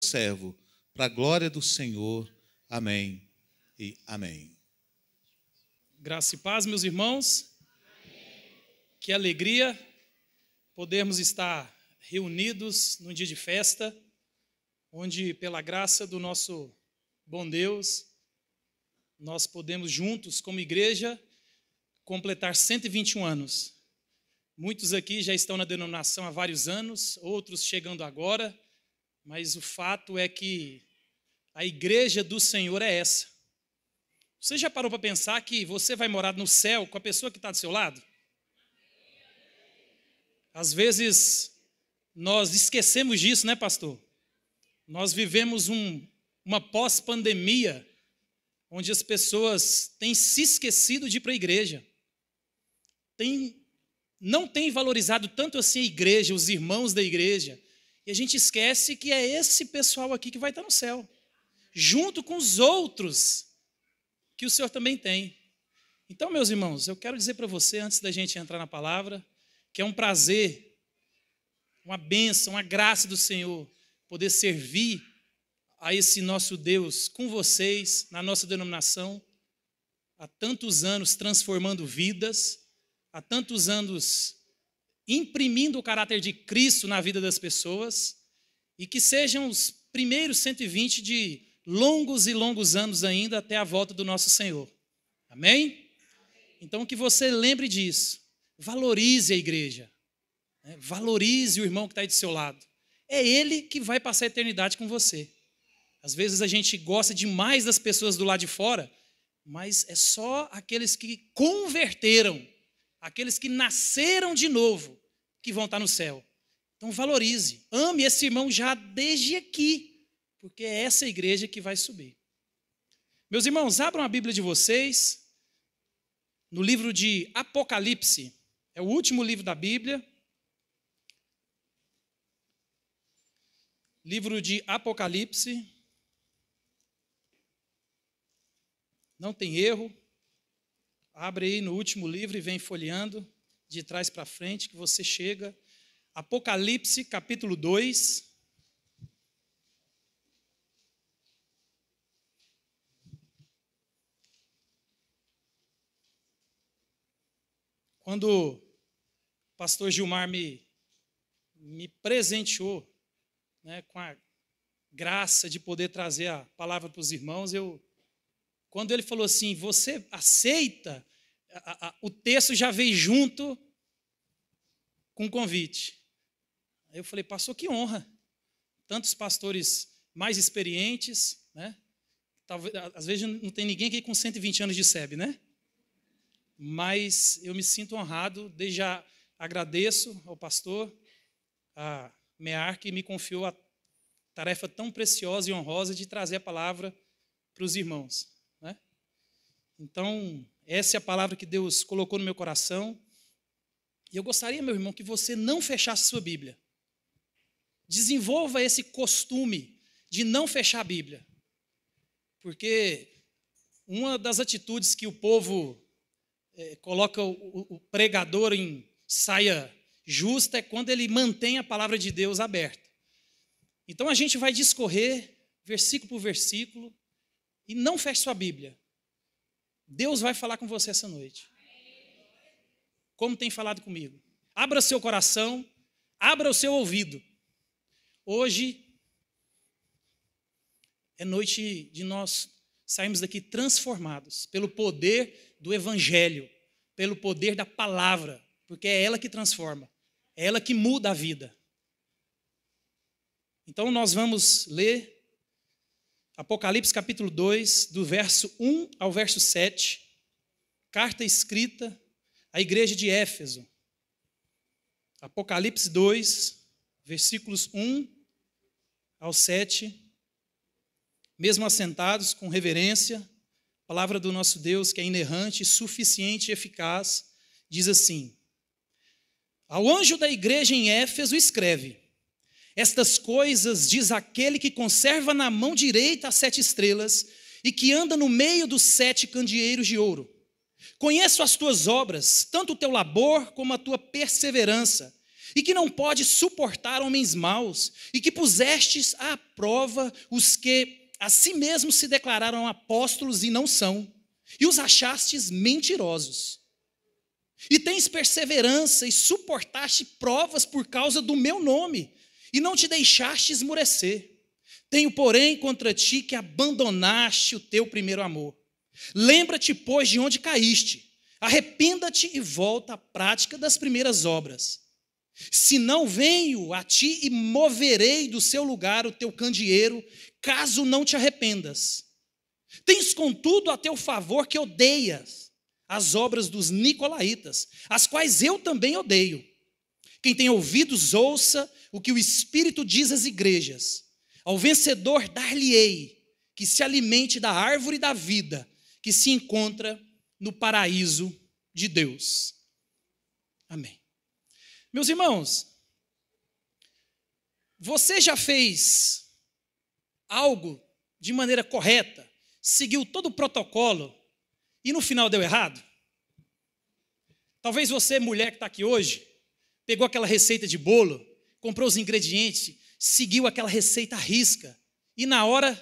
servo, para a glória do Senhor. Amém e amém. Graça e paz, meus irmãos. Que alegria podermos estar reunidos num dia de festa, onde, pela graça do nosso bom Deus, nós podemos juntos, como igreja, completar 121 anos. Muitos aqui já estão na denominação há vários anos, outros chegando agora, mas o fato é que a igreja do Senhor é essa. Você já parou para pensar que você vai morar no céu com a pessoa que está do seu lado? Às vezes, nós esquecemos disso, né, pastor? Nós vivemos uma pós-pandemia, onde as pessoas têm se esquecido de ir para a igreja. Não tem valorizado tanto assim a igreja, os irmãos da igreja, e a gente esquece que é esse pessoal aqui que vai estar no céu, junto com os outros que o Senhor também tem. Então, meus irmãos, eu quero dizer para você, antes da gente entrar na palavra, que é um prazer, uma bênção, uma graça do Senhor poder servir a esse nosso Deus com vocês, na nossa denominação, há tantos anos transformando vidas, há tantos anos imprimindo o caráter de Cristo na vida das pessoas, e que sejam os primeiros 120 de longos e longos anos ainda até a volta do nosso Senhor. Amém? Então, que você lembre disso. Valorize a igreja. Valorize o irmão que está aí do seu lado. É ele que vai passar a eternidade com você. Às vezes a gente gosta demais das pessoas do lado de fora, mas é só aqueles que converteram, aqueles que nasceram de novo, que vão estar no céu. Então valorize, ame esse irmão já desde aqui, porque é essa igreja que vai subir. Meus irmãos, abram a Bíblia de vocês, no livro de Apocalipse, é o último livro da Bíblia. Livro de Apocalipse, não tem erro, abre aí no último livro e vem folheando de trás para frente que você chega. Apocalipse, capítulo 2. Quando o pastor Gilmar me presenteou, né, com a graça de poder trazer a palavra para os irmãos, quando ele falou assim, você aceita, o texto já veio junto com o convite. Aí eu falei, pastor, que honra. Tantos pastores mais experientes, né? Talvez, às vezes não tem ninguém aqui com 120 anos de SEB, né? Mas eu me sinto honrado, desde já agradeço ao pastor, a MEAR, que me confiou a tarefa tão preciosa e honrosa de trazer a palavra para os irmãos, né? Então, essa é a palavra que Deus colocou no meu coração. E eu gostaria, meu irmão, que você não fechasse sua Bíblia. Desenvolva esse costume de não fechar a Bíblia. Porque uma das atitudes que o povo coloca o pregador em saia justa é quando ele mantém a palavra de Deus aberta. Então a gente vai discorrer versículo por versículo e não feche sua Bíblia. Deus vai falar com você essa noite. Como tem falado comigo. Abra seu coração, abra o seu ouvido. Hoje é noite de nós sairmos daqui transformados pelo poder do Evangelho, pelo poder da palavra, porque é ela que transforma, é ela que muda a vida. Então nós vamos ler Apocalipse capítulo 2, do verso 1 ao verso 7, carta escrita à igreja de Éfeso. Apocalipse 2, versículos 1 ao 7, mesmo assentados com reverência, a palavra do nosso Deus, que é inerrante, suficiente e eficaz, diz assim: ao anjo da igreja em Éfeso escreve: estas coisas diz aquele que conserva na mão direita as 7 estrelas e que anda no meio dos 7 candeeiros de ouro. Conheço as tuas obras, tanto o teu labor como a tua perseverança, e que não pode suportar homens maus, e que pusestes à prova os que a si mesmos se declararam apóstolos e não são, e os achastes mentirosos. E tens perseverança e suportaste provas por causa do meu nome, e não te deixaste esmurecer. Tenho, porém, contra ti que abandonaste o teu primeiro amor. Lembra-te, pois, de onde caíste. Arrependa-te e volta à prática das primeiras obras. Se não, venho a ti e moverei do seu lugar o teu candeeiro, caso não te arrependas. Tens, contudo, a teu favor que odeias as obras dos nicolaítas, as quais eu também odeio. Quem tem ouvidos, ouça o que o Espírito diz às igrejas. Ao vencedor dar-lhe-ei que se alimente da árvore da vida, que se encontra no paraíso de Deus. Amém. Meus irmãos, você já fez algo de maneira correta, seguiu todo o protocolo e no final deu errado? Talvez você, mulher que está aqui hoje, pegou aquela receita de bolo, comprou os ingredientes, seguiu aquela receita à risca e na hora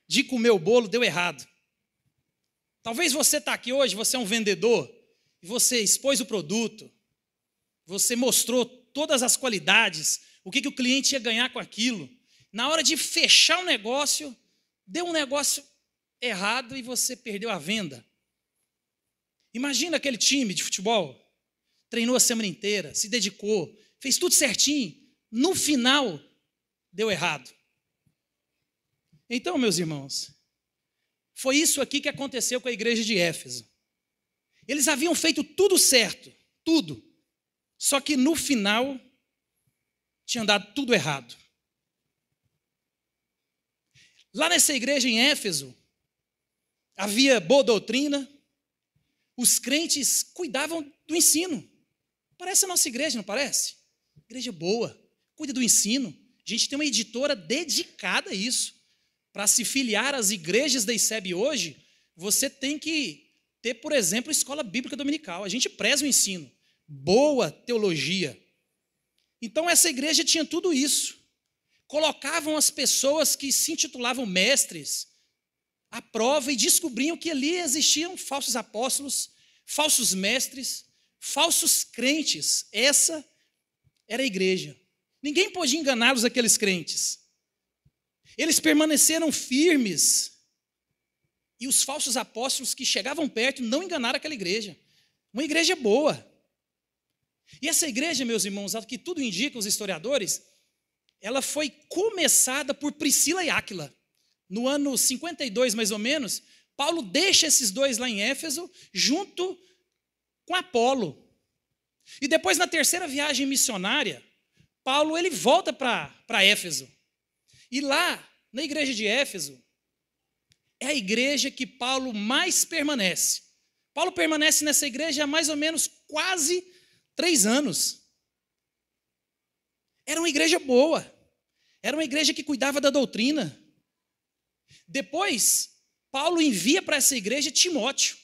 de comer o bolo deu errado. Talvez você está aqui hoje, você é um vendedor, e você expôs o produto, você mostrou todas as qualidades, o que o cliente ia ganhar com aquilo. Na hora de fechar o negócio, deu um negócio errado e você perdeu a venda. Imagina aquele time de futebol, treinou a semana inteira, se dedicou, fez tudo certinho, no final deu errado. Então, meus irmãos, foi isso aqui que aconteceu com a igreja de Éfeso. Eles haviam feito tudo certo, tudo, só que no final tinha dado tudo errado. Lá nessa igreja em Éfeso, havia boa doutrina, os crentes cuidavam do ensino. Parece a nossa igreja, não parece? Igreja boa, cuida do ensino. A gente tem uma editora dedicada a isso. Para se filiar às igrejas da ICEB hoje, você tem que ter, por exemplo, escola bíblica dominical. A gente preza o ensino, boa teologia. Então, essa igreja tinha tudo isso. Colocavam as pessoas que se intitulavam mestres à prova e descobriam que ali existiam falsos apóstolos, falsos mestres, falsos crentes. Essa era a igreja. Ninguém podia enganá-los, aqueles crentes. Eles permaneceram firmes. E os falsos apóstolos que chegavam perto não enganaram aquela igreja. Uma igreja boa. E essa igreja, meus irmãos, ao que tudo indica, os historiadores, ela foi começada por Priscila e Áquila. No ano 52, mais ou menos, Paulo deixa esses dois lá em Éfeso, junto com Apolo. E depois, na terceira viagem missionária, Paulo ele volta para Éfeso. E lá, na igreja de Éfeso, é a igreja que Paulo mais permanece. Paulo permanece nessa igreja há mais ou menos quase 3 anos. Era uma igreja boa. Era uma igreja que cuidava da doutrina. Depois, Paulo envia para essa igreja Timóteo.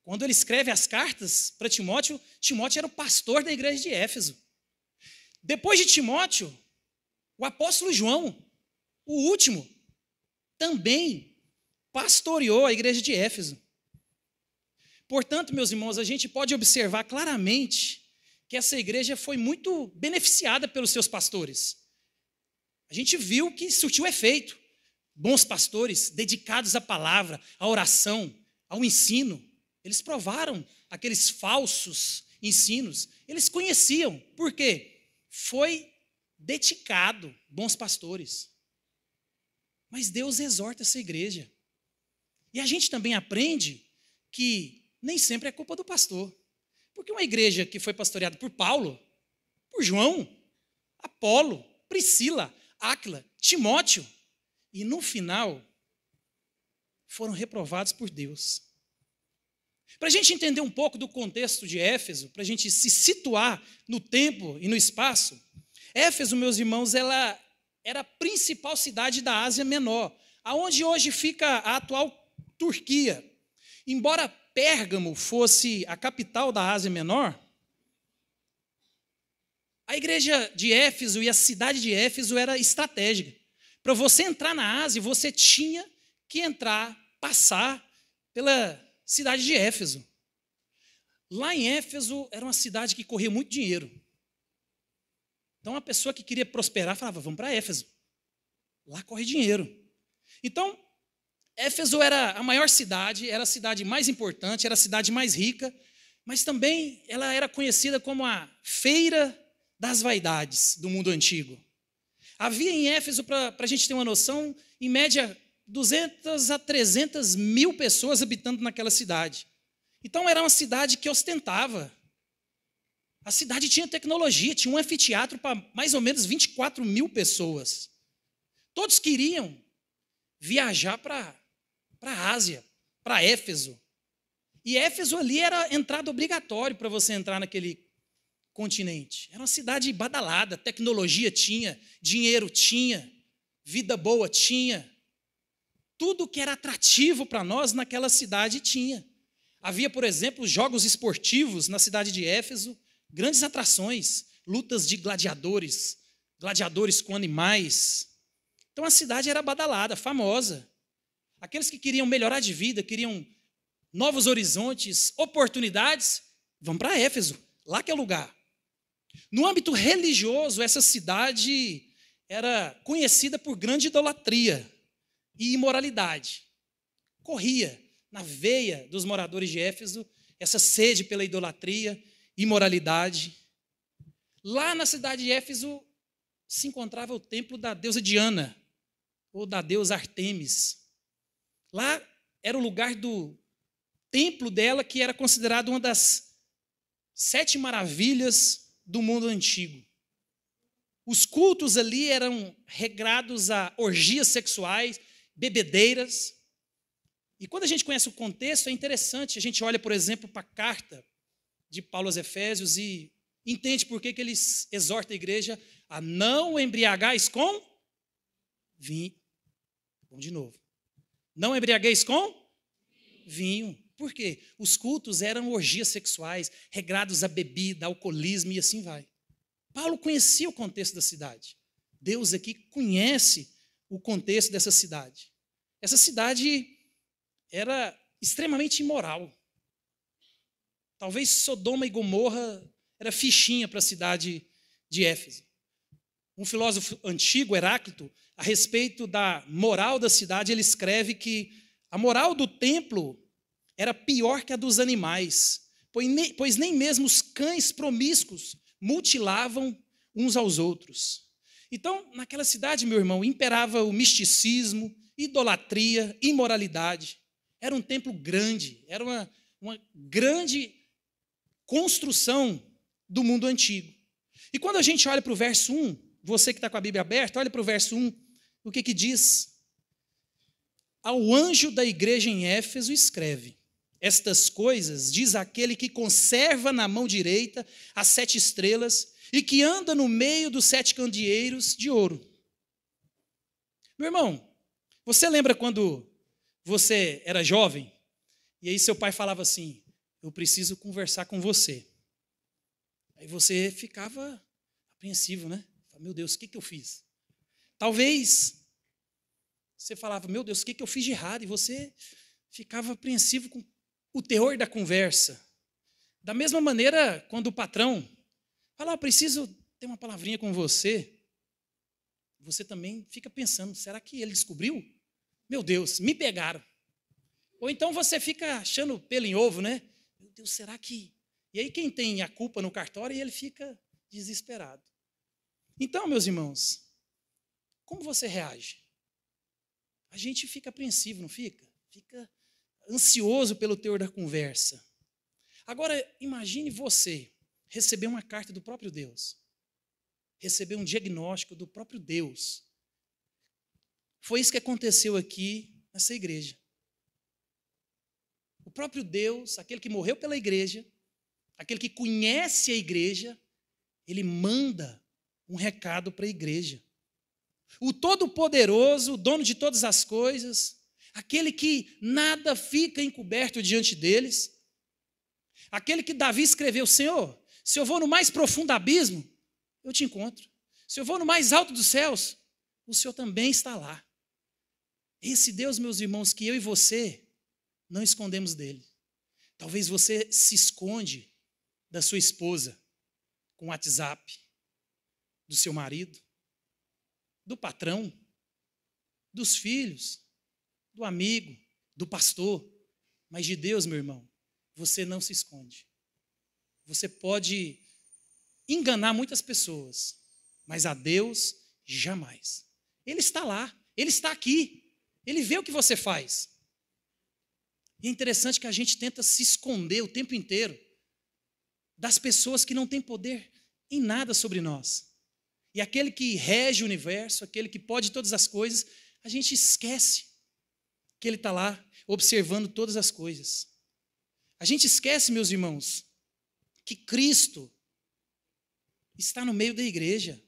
Quando ele escreve as cartas para Timóteo, Timóteo era o pastor da igreja de Éfeso. Depois de Timóteo, o apóstolo João, o último, também pastoreou a igreja de Éfeso. Portanto, meus irmãos, a gente pode observar claramente que essa igreja foi muito beneficiada pelos seus pastores. A gente viu que surtiu efeito. Bons pastores, dedicados à palavra, à oração, ao ensino. Eles provaram aqueles falsos ensinos. Eles conheciam. Por quê? Foi dedicado, bons pastores. Mas Deus exorta essa igreja. E a gente também aprende que nem sempre é culpa do pastor. Porque uma igreja que foi pastoreada por Paulo, por João, Apolo, Priscila, Áquila, Timóteo, e no final foram reprovados por Deus. Para a gente entender um pouco do contexto de Éfeso, para a gente se situar no tempo e no espaço, Éfeso, meus irmãos, ela era a principal cidade da Ásia Menor, aonde hoje fica a atual Turquia. Embora Pérgamo fosse a capital da Ásia Menor, A igreja de Éfeso e a cidade de Éfeso era estratégica. Para você entrar na Ásia, você tinha que passar pela cidade de Éfeso. Lá em Éfeso era uma cidade que corria muito dinheiro. Então a pessoa que queria prosperar falava, vamos para Éfeso. Lá corre dinheiro. Então, Éfeso era a maior cidade, era a cidade mais importante, era a cidade mais rica, mas também ela era conhecida como a feira das vaidades do mundo antigo. Havia em Éfeso, para a gente ter uma noção, em média 200 a 300 mil pessoas habitando naquela cidade. Então era uma cidade que ostentava. A cidade tinha tecnologia, tinha um anfiteatro para mais ou menos 24 mil pessoas. Todos queriam viajar para a Ásia, para Éfeso. E Éfeso ali era entrada obrigatória para você entrar naquele continente. Era uma cidade badalada, tecnologia tinha, dinheiro tinha, vida boa tinha. Tudo que era atrativo para nós naquela cidade tinha. Havia, por exemplo, jogos esportivos na cidade de Éfeso, grandes atrações, lutas de gladiadores, gladiadores com animais. Então a cidade era badalada, famosa. Aqueles que queriam melhorar de vida, queriam novos horizontes, oportunidades, vão para Éfeso, lá que é o lugar. No âmbito religioso, essa cidade era conhecida por grande idolatria e imoralidade. Corria na veia dos moradores de Éfeso essa sede pela idolatria, imoralidade. Lá na cidade de Éfeso se encontrava o templo da deusa Diana, ou da deusa Artemis. Lá era o lugar do templo dela, que era considerado uma das 7 maravilhas do mundo antigo. Os cultos ali eram regrados a orgias sexuais, bebedeiras. E quando a gente conhece o contexto, é interessante. A gente olha, por exemplo, para a carta de Paulo aos Efésios e entende por que ele exorta a igreja a não embriagais com vinho. Vamos de novo. Não embriagueis com vinho. Por quê? Os cultos eram orgias sexuais, regrados a bebida, alcoolismo e assim vai. Paulo conhecia o contexto da cidade. Deus aqui conhece o contexto dessa cidade. Essa cidade era extremamente imoral. Talvez Sodoma e Gomorra era fichinha para a cidade de Éfeso. Um filósofo antigo, Heráclito, a respeito da moral da cidade, ele escreve que a moral do templo era pior que a dos animais, pois nem mesmo os cães promíscuos mutilavam uns aos outros. Então, naquela cidade, meu irmão, imperava o misticismo, idolatria, imoralidade. Era um templo grande, era uma grande construção do mundo antigo. E quando a gente olha para o verso 1, você que está com a Bíblia aberta, olha para o verso 1, o que diz? Ao anjo da igreja em Éfeso escreve: estas coisas diz aquele que conserva na mão direita as 7 estrelas e que anda no meio dos 7 candeeiros de ouro. Meu irmão, você lembra quando você era jovem e aí seu pai falava assim: eu preciso conversar com você. Aí você ficava apreensivo, né? Meu Deus, o que eu fiz? Talvez você falava, meu Deus, o que eu fiz de errado? E você ficava apreensivo com o teor da conversa. Da mesma maneira, quando o patrão fala, eu preciso ter uma palavrinha com você, você também fica pensando, será que ele descobriu? Meu Deus, me pegaram. Ou então você fica achando pelo em ovo, né? Meu Deus, será que... E aí quem tem a culpa no cartório, ele fica desesperado. Então, meus irmãos, como você reage? A gente fica apreensivo, não fica? Fica ansioso pelo teor da conversa. Agora, imagine você receber uma carta do próprio Deus, receber um diagnóstico do próprio Deus. Foi isso que aconteceu aqui nessa igreja. O próprio Deus, aquele que morreu pela igreja, aquele que conhece a igreja, ele manda um recado para a igreja. O Todo-Poderoso, o dono de todas as coisas, aquele que nada fica encoberto diante deles, aquele que Davi escreveu, Senhor, se eu vou no mais profundo abismo, eu te encontro. Se eu vou no mais alto dos céus, o Senhor também está lá. Esse Deus, meus irmãos, que eu e você não escondemos dele. Talvez você se esconde da sua esposa com o WhatsApp, do seu marido, do patrão, dos filhos, do amigo, do pastor. Mas de Deus, meu irmão, você não se esconde. Você pode enganar muitas pessoas, mas a Deus jamais. Ele está lá, Ele está aqui, Ele vê o que você faz. E é interessante que a gente tenta se esconder o tempo inteiro das pessoas que não têm poder em nada sobre nós. E aquele que rege o universo, aquele que pode todas as coisas, a gente esquece que Ele está lá observando todas as coisas. A gente esquece, meus irmãos, que Cristo está no meio da igreja.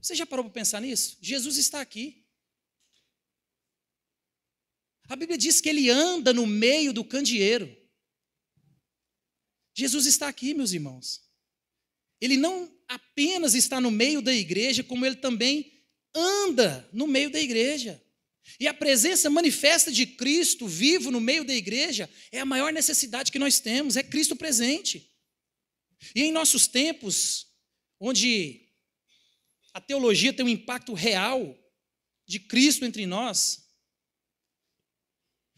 Você já parou para pensar nisso? Jesus está aqui. A Bíblia diz que Ele anda no meio do candeeiro. Jesus está aqui, meus irmãos. Ele não apenas está no meio da igreja, como Ele também anda no meio da igreja. E a presença manifesta de Cristo vivo no meio da igreja é a maior necessidade que nós temos, é Cristo presente. E em nossos tempos, onde a teologia tem um impacto real de Cristo entre nós,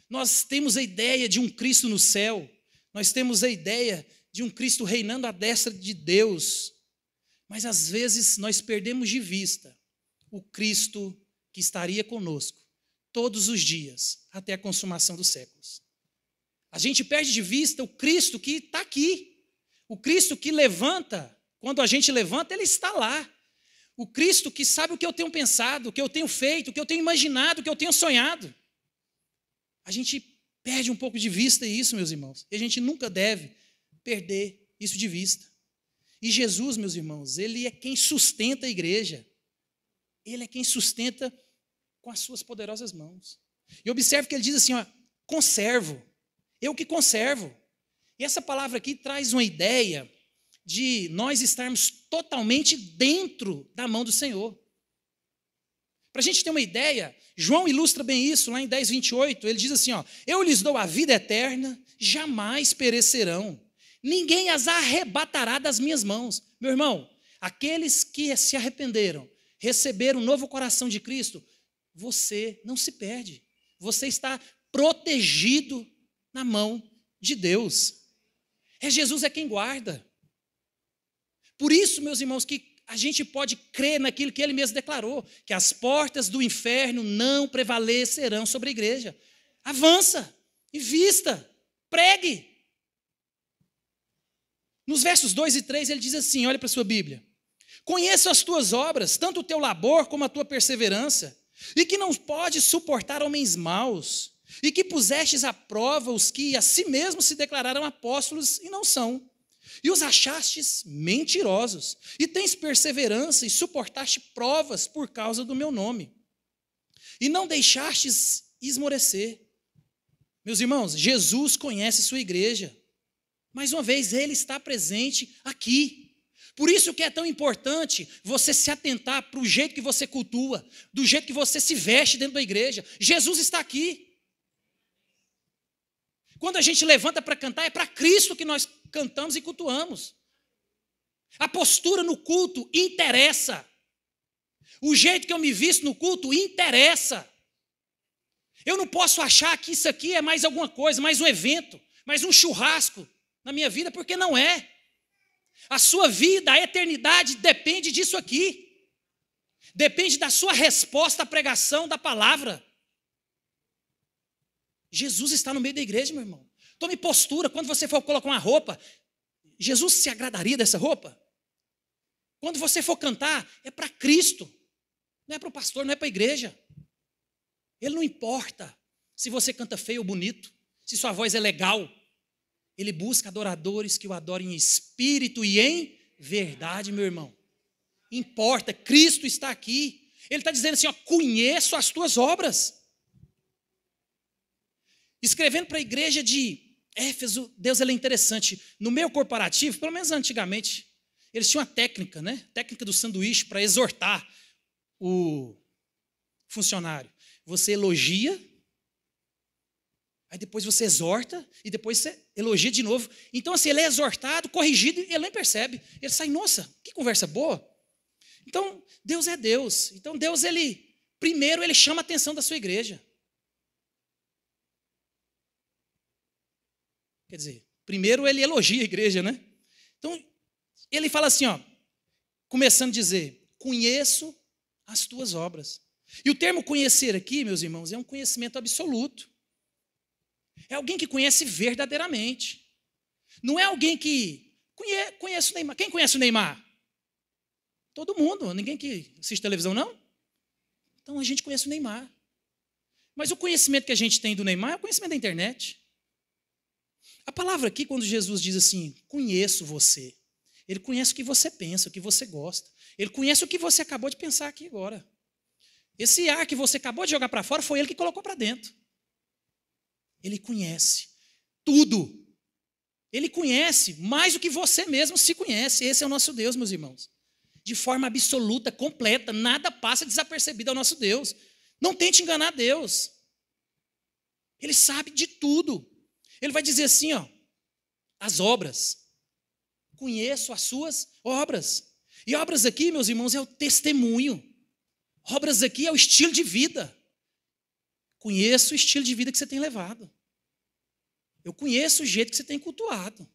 nós temos a ideia de um Cristo no céu, nós temos a ideia de um Cristo reinando à destra de Deus, mas às vezes nós perdemos de vista o Cristo que estaria conosco todos os dias, até a consumação dos séculos. A gente perde de vista o Cristo que está aqui, o Cristo que levanta, quando a gente levanta, Ele está lá. O Cristo que sabe o que eu tenho pensado, o que eu tenho feito, o que eu tenho imaginado, o que eu tenho sonhado. A gente perde um pouco de vista isso, meus irmãos, e a gente nunca deve perder isso de vista. E Jesus, meus irmãos, Ele é quem sustenta a igreja. Ele é quem sustenta com as suas poderosas mãos. E observe que Ele diz assim, ó, conservo, eu que conservo. E essa palavra aqui traz uma ideia de nós estarmos totalmente dentro da mão do Senhor. Para a gente ter uma ideia, João ilustra bem isso, lá em 10:28, ele diz assim, ó, eu lhes dou a vida eterna, jamais perecerão, ninguém as arrebatará das minhas mãos. Meu irmão, aqueles que se arrependeram, receberam um novo coração de Cristo, você não se perde, você está protegido na mão de Deus. Jesus é quem guarda. Por isso, meus irmãos, que a gente pode crer naquilo que Ele mesmo declarou, que as portas do inferno não prevalecerão sobre a igreja. Avança, invista, pregue. Nos versos 2 e 3 ele diz assim, olha para a sua Bíblia, conheço as tuas obras, tanto o teu labor como a tua perseverança, e que não podes suportar homens maus, e que pusestes à prova os que a si mesmos se declararam apóstolos e não são, e os achastes mentirosos, e tens perseverança e suportaste provas por causa do meu nome, e não deixastes esmorecer. Meus irmãos, Jesus conhece sua igreja, mais uma vez Ele está presente aqui. Por isso que é tão importante você se atentar para o jeito que você cultua, do jeito que você se veste dentro da igreja. Jesus está aqui. Quando a gente levanta para cantar, é para Cristo que nós cantamos e cultuamos. A postura no culto interessa. O jeito que eu me visto no culto interessa. Eu não posso achar que isso aqui é mais alguma coisa, mais um evento, mais um churrasco na minha vida, porque não é. A sua vida, a eternidade depende disso aqui. Depende da sua resposta à pregação da palavra. Jesus está no meio da igreja, meu irmão. Tome postura. Quando você for colocar uma roupa, Jesus se agradaria dessa roupa? Quando você for cantar, é para Cristo. Não é para o pastor, não é para a igreja. Ele não importa se você canta feio ou bonito, se sua voz é legal. Ele busca adoradores que o adorem em espírito e em verdade, meu irmão. Importa, Cristo está aqui. Ele está dizendo assim, ó, conheço as tuas obras. Escrevendo para a igreja de Éfeso, Deus ele é interessante. No meio corporativo, pelo menos antigamente, eles tinham uma técnica, né? Técnica do sanduíche para exortar o funcionário. Você elogia, aí depois você exorta, e depois você elogia de novo. Então, assim, ele é exortado, corrigido, e ele nem percebe. Ele sai, nossa, que conversa boa. Então, Deus é Deus. Então, Deus, primeiro, ele chama a atenção da sua igreja. Quer dizer, primeiro ele elogia a igreja, né? Então, ele fala assim, ó, começando a dizer, conheço as tuas obras. E o termo conhecer aqui, meus irmãos, é um conhecimento absoluto. É alguém que conhece verdadeiramente. Não é alguém que conhece o Neymar. Quem conhece o Neymar? Todo mundo. Ninguém que assiste televisão, não? Então a gente conhece o Neymar. Mas o conhecimento que a gente tem do Neymar é o conhecimento da internet. A palavra aqui, quando Jesus diz assim, conheço você, ele conhece o que você pensa, o que você gosta. Ele conhece o que você acabou de pensar aqui agora. Esse ar que você acabou de jogar para fora foi ele que colocou para dentro. Ele conhece tudo. Ele conhece mais do que você mesmo se conhece. Esse é o nosso Deus, meus irmãos. De forma absoluta, completa, nada passa desapercebido ao nosso Deus. Não tente enganar Deus. Ele sabe de tudo. Ele vai dizer assim, ó, as obras. Conheço as suas obras. E obras aqui, meus irmãos, é o testemunho. Obras aqui é o estilo de vida. Conheço o estilo de vida que você tem levado. Eu conheço o jeito que você tem cultuado.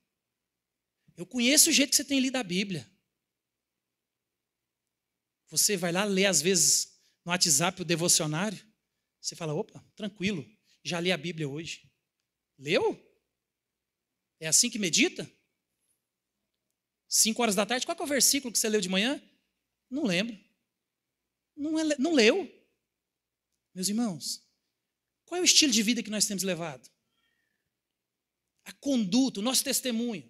Eu conheço o jeito que você tem lido a Bíblia. Você vai lá ler, às vezes, no WhatsApp o devocionário. Você fala, opa, tranquilo, já li a Bíblia hoje. Leu? É assim que medita? 5 horas da tarde, qual que é o versículo que você leu de manhã? Não lembro. Não leu. Meus irmãos, qual é o estilo de vida que nós temos levado? A conduta, o nosso testemunho.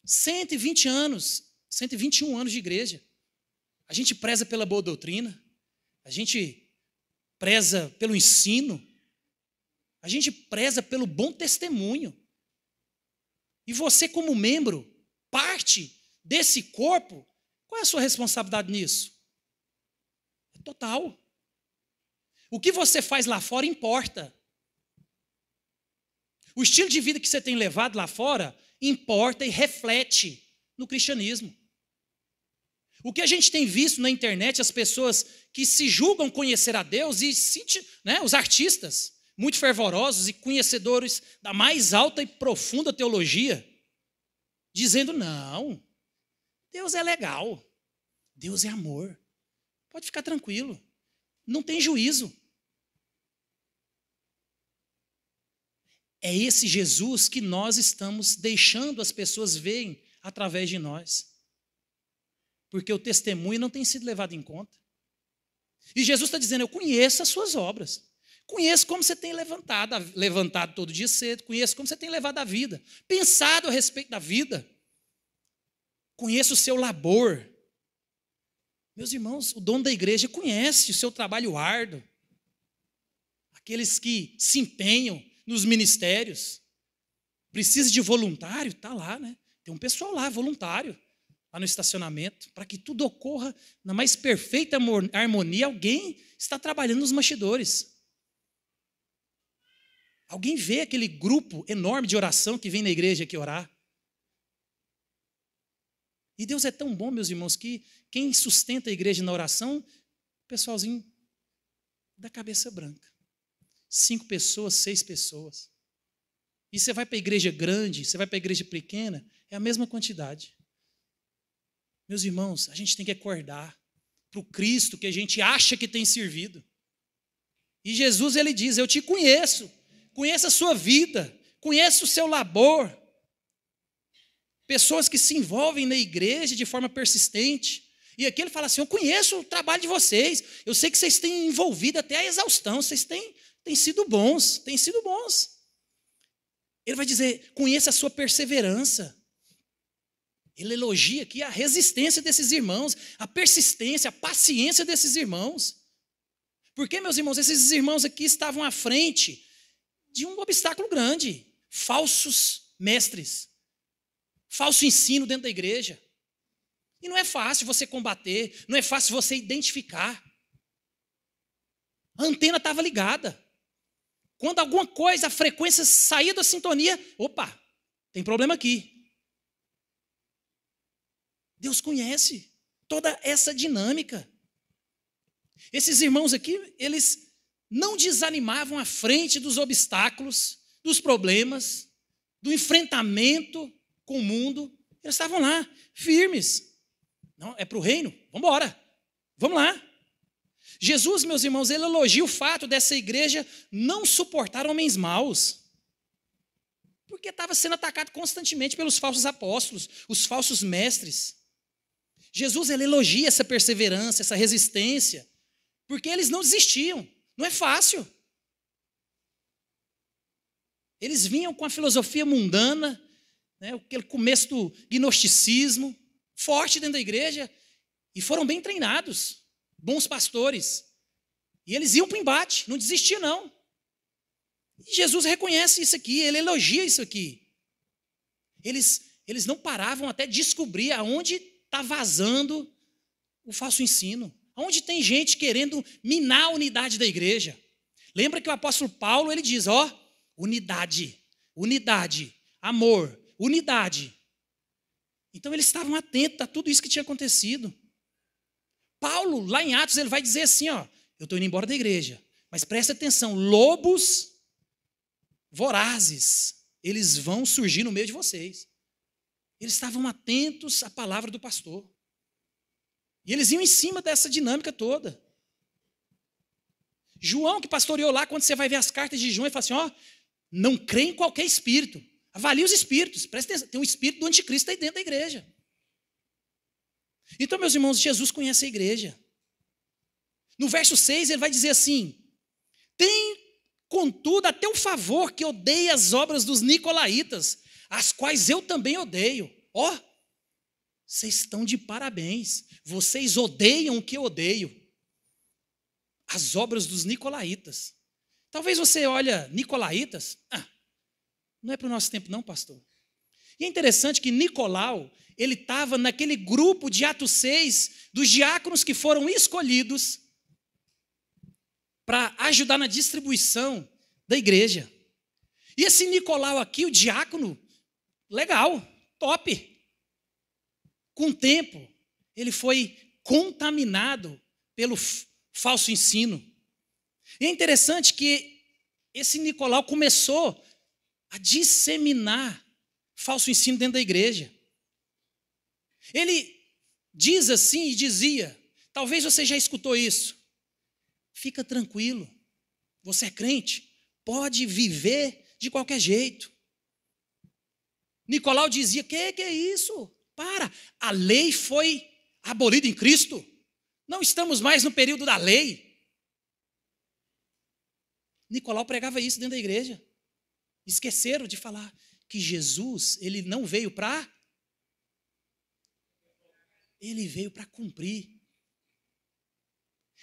120 anos, 121 anos de igreja. A gente preza pela boa doutrina, a gente preza pelo ensino, a gente preza pelo bom testemunho. E você, como membro, parte desse corpo, qual é a sua responsabilidade nisso? É total. O que você faz lá fora importa. O estilo de vida que você tem levado lá fora importa e reflete no cristianismo. O que a gente tem visto na internet, as pessoas que se julgam conhecer a Deus, e né, os artistas, muito fervorosos e conhecedores da mais alta e profunda teologia, dizendo, não, Deus é legal, Deus é amor, pode ficar tranquilo, não tem juízo. É esse Jesus que nós estamos deixando as pessoas verem através de nós. Porque o testemunho não tem sido levado em conta. E Jesus está dizendo, eu conheço as suas obras. Conheço como você tem levantado todo dia cedo. Conheço como você tem levado a vida. Pensado a respeito da vida. Conheço o seu labor. Meus irmãos, o dono da igreja conhece o seu trabalho árduo. Aqueles que se empenham nos ministérios. Precisa de voluntário? Está lá, né? Tem um pessoal lá, voluntário, lá no estacionamento, para que tudo ocorra na mais perfeita harmonia. Alguém está trabalhando nos bastidores. Alguém vê aquele grupo enorme de oração que vem na igreja aqui orar. E Deus é tão bom, meus irmãos, que quem sustenta a igreja na oração, o pessoalzinho da cabeça branca. 5 pessoas, 6 pessoas. E você vai para a igreja grande, você vai para a igreja pequena, é a mesma quantidade. Meus irmãos, a gente tem que acordar para o Cristo que a gente acha que tem servido. E Jesus, ele diz, eu te conheço, conheço a sua vida, conheço o seu labor. Pessoas que se envolvem na igreja de forma persistente. E aqui ele fala assim, eu conheço o trabalho de vocês, eu sei que vocês têm envolvido até a exaustão, vocês têm sido bons, têm sido bons. Ele vai dizer, conheça a sua perseverança. Ele elogia aqui a resistência desses irmãos, a persistência, a paciência desses irmãos. Porque, meus irmãos, esses irmãos aqui estavam à frente de um obstáculo grande. Falsos mestres. Falso ensino dentro da igreja. E não é fácil você combater, não é fácil você identificar. A antena estava ligada. Quando alguma coisa, a frequência saía da sintonia, opa, tem problema aqui. Deus conhece toda essa dinâmica. Esses irmãos aqui, eles não desanimavam à frente dos obstáculos, dos problemas, do enfrentamento com o mundo. Eles estavam lá, firmes. Não, é para o reino? Vamos embora. Vamos lá. Jesus, meus irmãos, ele elogia o fato dessa igreja não suportar homens maus. Porque estava sendo atacado constantemente pelos falsos apóstolos, os falsos mestres. Jesus, ele elogia essa perseverança, essa resistência, porque eles não desistiam. Não é fácil. Eles vinham com a filosofia mundana, né, aquele começo do gnosticismo, forte dentro da igreja, e foram bem treinados, bons pastores. E eles iam para o embate, não desistiam não. E Jesus reconhece isso aqui, ele elogia isso aqui. Eles não paravam até descobrir aonde está vazando o falso ensino. Aonde tem gente querendo minar a unidade da igreja. Lembra que o apóstolo Paulo, ele diz, unidade, unidade, amor, unidade. Então eles estavam atentos a tudo isso que tinha acontecido. Paulo, lá em Atos, ele vai dizer assim, eu estou indo embora da igreja, mas presta atenção, lobos vorazes, eles vão surgir no meio de vocês. Eles estavam atentos à palavra do pastor. E eles iam em cima dessa dinâmica toda. João, que pastoreou lá, quando você vai ver as cartas de João, ele fala assim, não crê em qualquer espírito. Avalie os espíritos. Presta atenção, tem um espírito do anticristo aí dentro da igreja. Então, meus irmãos, Jesus conhece a igreja. No verso 6, ele vai dizer assim, tem, contudo, até o favor que odeia as obras dos nicolaítas, as quais eu também odeio. Vocês estão de parabéns. Vocês odeiam o que eu odeio. As obras dos nicolaítas. Talvez você olha nicolaítas, não é para o nosso tempo não, pastor. E é interessante que Nicolau, ele estava naquele grupo de Atos 6, dos diáconos que foram escolhidos para ajudar na distribuição da igreja. E esse Nicolau aqui, o diácono, legal, top. Com o tempo, ele foi contaminado pelo falso ensino. E é interessante que esse Nicolau começou a disseminar falso ensino dentro da igreja. Ele diz assim e dizia, talvez você já escutou isso, fica tranquilo, você é crente, pode viver de qualquer jeito. Nicolau dizia, que é isso? A lei foi abolida em Cristo. Não estamos mais no período da lei. Nicolau pregava isso dentro da igreja. Esqueceram de falar que Jesus, ele não veio para... Ele veio para cumprir.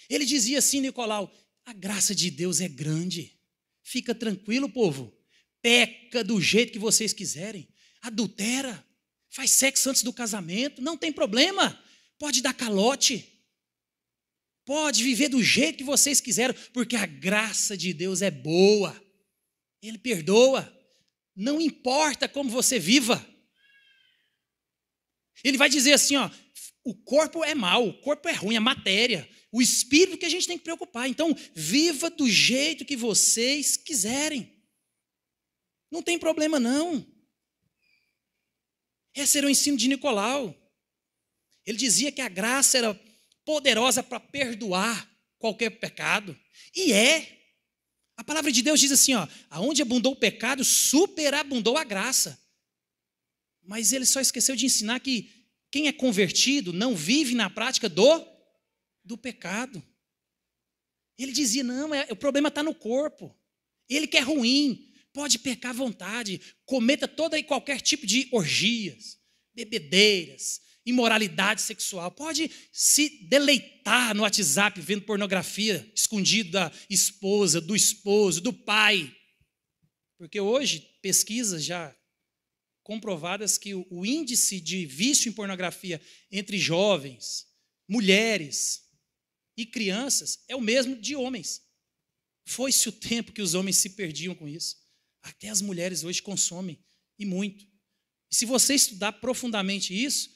Ele dizia assim, Nicolau, a graça de Deus é grande. Fica tranquilo, povo. Peca do jeito que vocês quiserem. Adultera. Faz sexo antes do casamento, não tem problema. Pode dar calote. Pode viver do jeito que vocês quiserem, porque a graça de Deus é boa. Ele perdoa. Não importa como você viva. Ele vai dizer assim, o corpo é mau, o corpo é ruim, a matéria. O espírito que a gente tem que preocupar. Então, viva do jeito que vocês quiserem. Não tem problema não. Esse era o ensino de Nicolau. Ele dizia que a graça era poderosa para perdoar qualquer pecado. E é. A palavra de Deus diz assim, aonde abundou o pecado, superabundou a graça. Mas ele só esqueceu de ensinar que quem é convertido não vive na prática do pecado. Ele dizia, não, o problema está no corpo. Ele que é ruim. Pode pecar à vontade, cometa toda e qualquer tipo de orgias, bebedeiras, imoralidade sexual. Pode se deleitar no WhatsApp vendo pornografia escondido da esposa, do esposo, do pai. Porque hoje pesquisas já comprovadas que o índice de vício em pornografia entre jovens, mulheres e crianças é o mesmo de homens. Foi-se o tempo que os homens se perdiam com isso. Até as mulheres hoje consomem, e muito. E se você estudar profundamente isso,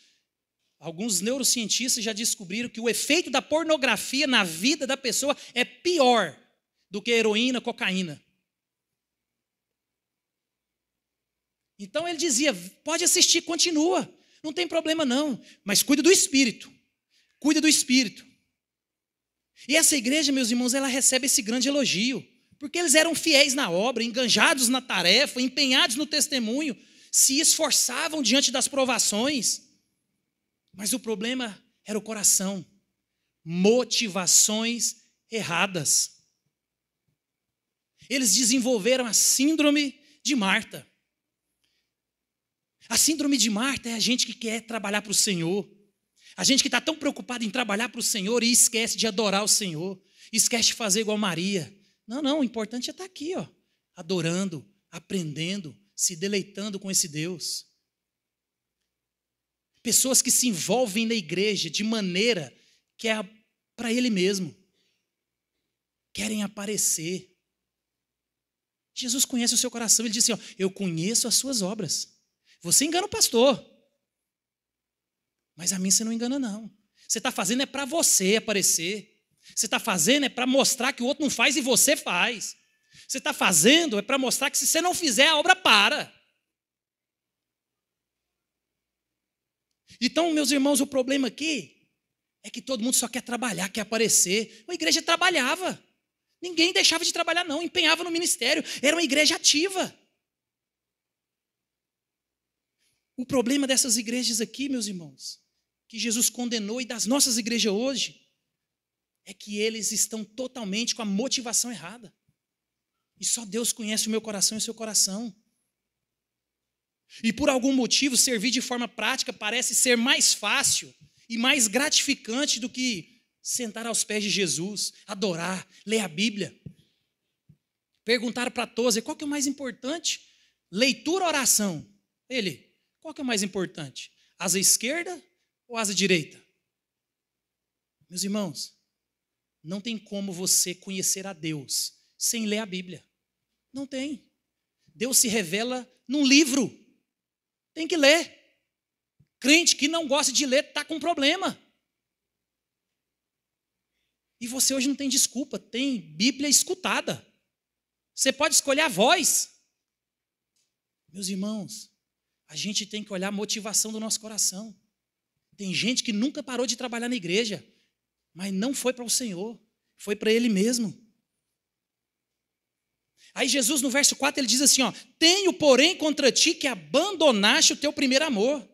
alguns neurocientistas já descobriram que o efeito da pornografia na vida da pessoa é pior do que heroína, cocaína. Então ele dizia, pode assistir, continua, não tem problema não, mas cuida do espírito, cuida do espírito. E essa igreja, meus irmãos, ela recebe esse grande elogio, porque eles eram fiéis na obra, enganjados na tarefa, empenhados no testemunho, se esforçavam diante das provações. Mas o problema era o coração, motivações erradas. Eles desenvolveram a síndrome de Marta. A síndrome de Marta é a gente que quer trabalhar para o Senhor. A gente que está tão preocupado em trabalhar para o Senhor e esquece de adorar o Senhor. Esquece de fazer igual Maria. Não, o importante é estar aqui, ó, adorando, aprendendo, se deleitando com esse Deus. Pessoas que se envolvem na igreja de maneira que é para Ele mesmo. Querem aparecer. Jesus conhece o seu coração. Ele disse, ó, eu conheço as suas obras. Você engana o pastor. Mas a mim você não engana, não. Você está fazendo é para você aparecer. Você está fazendo é para mostrar que o outro não faz e você faz. Você está fazendo é para mostrar que se você não fizer, a obra para. Então, meus irmãos, o problema aqui é que todo mundo só quer trabalhar, quer aparecer. A igreja trabalhava. Ninguém deixava de trabalhar, não. Empenhava no ministério. Era uma igreja ativa. O problema dessas igrejas aqui, meus irmãos, que Jesus condenou e das nossas igrejas hoje, é que eles estão totalmente com a motivação errada. E só Deus conhece o meu coração e o seu coração. E por algum motivo, servir de forma prática parece ser mais fácil e mais gratificante do que sentar aos pés de Jesus, adorar, ler a Bíblia. Perguntaram para Tozer, qual que é o mais importante? Leitura ou oração? Ele, qual que é o mais importante? Asa esquerda ou asa direita? Meus irmãos, não tem como você conhecer a Deus sem ler a Bíblia. Não tem. Deus se revela num livro. Tem que ler. Crente que não gosta de ler está com problema. E você hoje não tem desculpa, tem Bíblia escutada. Você pode escolher a voz. Meus irmãos, a gente tem que olhar a motivação do nosso coração. Tem gente que nunca parou de trabalhar na igreja, mas não foi para o Senhor, foi para Ele mesmo. Aí Jesus no verso 4 ele diz assim, ó, tenho porém contra ti que abandonaste o teu primeiro amor.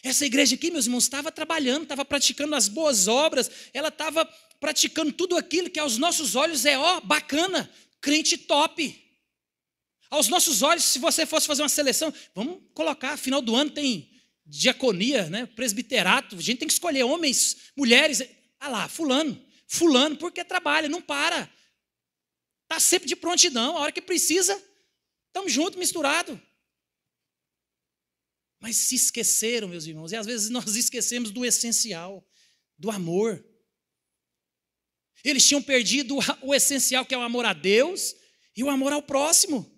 Essa igreja aqui, meus irmãos, estava trabalhando, estava praticando as boas obras, ela estava praticando tudo aquilo que aos nossos olhos é, ó, bacana, crente top. Aos nossos olhos, se você fosse fazer uma seleção, vamos colocar, final do ano tem diaconia, né, presbiterato, a gente tem que escolher homens, mulheres, ah lá, fulano, porque trabalha, não para. Está sempre de prontidão, a hora que precisa, estamos juntos, misturados. Mas se esqueceram, meus irmãos, e às vezes nós esquecemos do essencial, do amor. Eles tinham perdido o essencial, que é o amor a Deus e o amor ao próximo.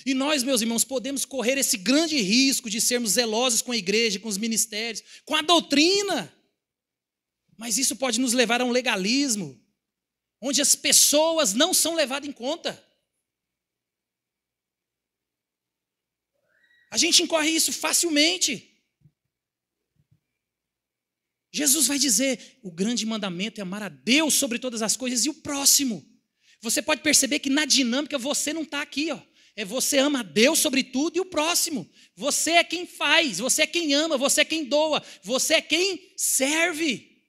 E nós, meus irmãos, podemos correr esse grande risco de sermos zelosos com a igreja, com os ministérios, com a doutrina. Mas isso pode nos levar a um legalismo, onde as pessoas não são levadas em conta. A gente incorre isso facilmente. Jesus vai dizer, o grande mandamento é amar a Deus sobre todas as coisas e o próximo. Você pode perceber que na dinâmica você não está aqui, ó. É você ama a Deus sobre tudo e o próximo. Você é quem faz, você é quem ama, você é quem doa, você é quem serve.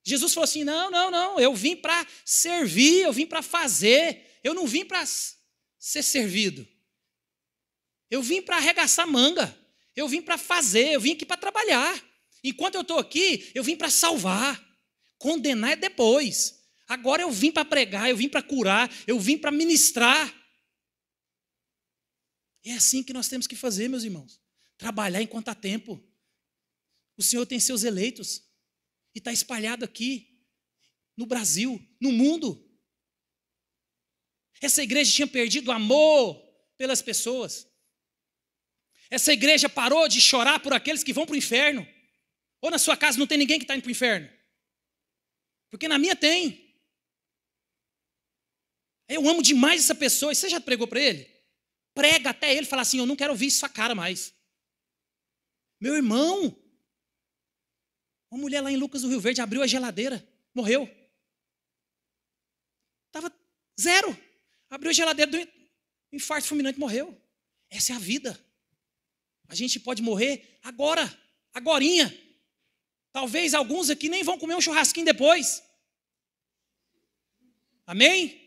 Jesus falou assim, não, eu vim para servir, eu vim para fazer, eu não vim para ser servido. Eu vim para arregaçar manga, eu vim para fazer, eu vim aqui para trabalhar. Enquanto eu estou aqui, eu vim para salvar, condenar é depois. Agora eu vim para pregar, eu vim para curar, eu vim para ministrar. É assim que nós temos que fazer, meus irmãos. Trabalhar enquanto há tempo. O Senhor tem seus eleitos. E está espalhado aqui, no Brasil, no mundo. Essa igreja tinha perdido o amor pelas pessoas. Essa igreja parou de chorar por aqueles que vão para o inferno. Ou na sua casa não tem ninguém que está indo para o inferno? Porque na minha tem. Eu amo demais essa pessoa. E você já pregou para ele? Prega até ele falar assim, eu não quero ouvir sua cara mais. Meu irmão, uma mulher lá em Lucas do Rio Verde abriu a geladeira, morreu. Estava zero. Abriu a geladeira do infarto fulminante, morreu. Essa é a vida. A gente pode morrer agora, agorinha. Talvez alguns aqui nem vão comer um churrasquinho depois. Amém?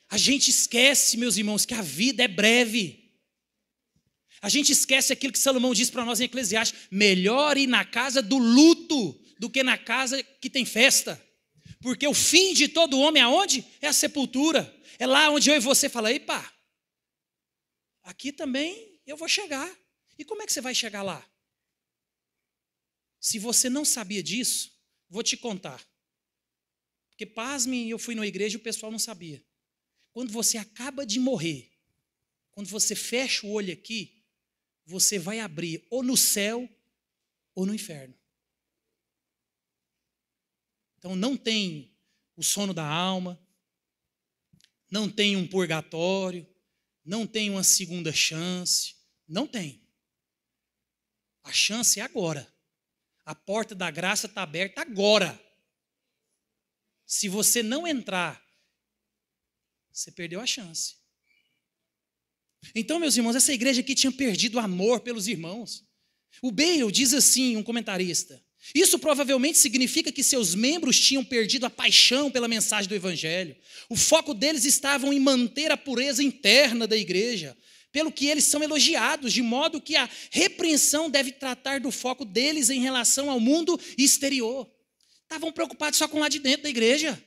A gente esquece, meus irmãos, que a vida é breve. A gente esquece aquilo que Salomão diz para nós em Eclesiastes: melhor ir na casa do luto do que na casa que tem festa. Porque o fim de todo homem aonde? É a sepultura. É lá onde eu e você falamos, epa, aqui também eu vou chegar. E como é que você vai chegar lá? Se você não sabia disso, vou te contar. Porque, pasmem, eu fui na igreja e o pessoal não sabia. Quando você acaba de morrer, quando você fecha o olho aqui, você vai abrir ou no céu ou no inferno. Então não tem o sono da alma, não tem um purgatório, não tem uma segunda chance, não tem. A chance é agora. A porta da graça está aberta agora. Se você não entrar, você perdeu a chance. Então, meus irmãos, essa igreja aqui tinha perdido o amor pelos irmãos. O Bale diz assim, um comentarista: isso provavelmente significa que seus membros tinham perdido a paixão pela mensagem do Evangelho. O foco deles estava em manter a pureza interna da igreja, pelo que eles são elogiados, de modo que a repreensão deve tratar do foco deles em relação ao mundo exterior. Estavam preocupados só com o lado de dentro da igreja.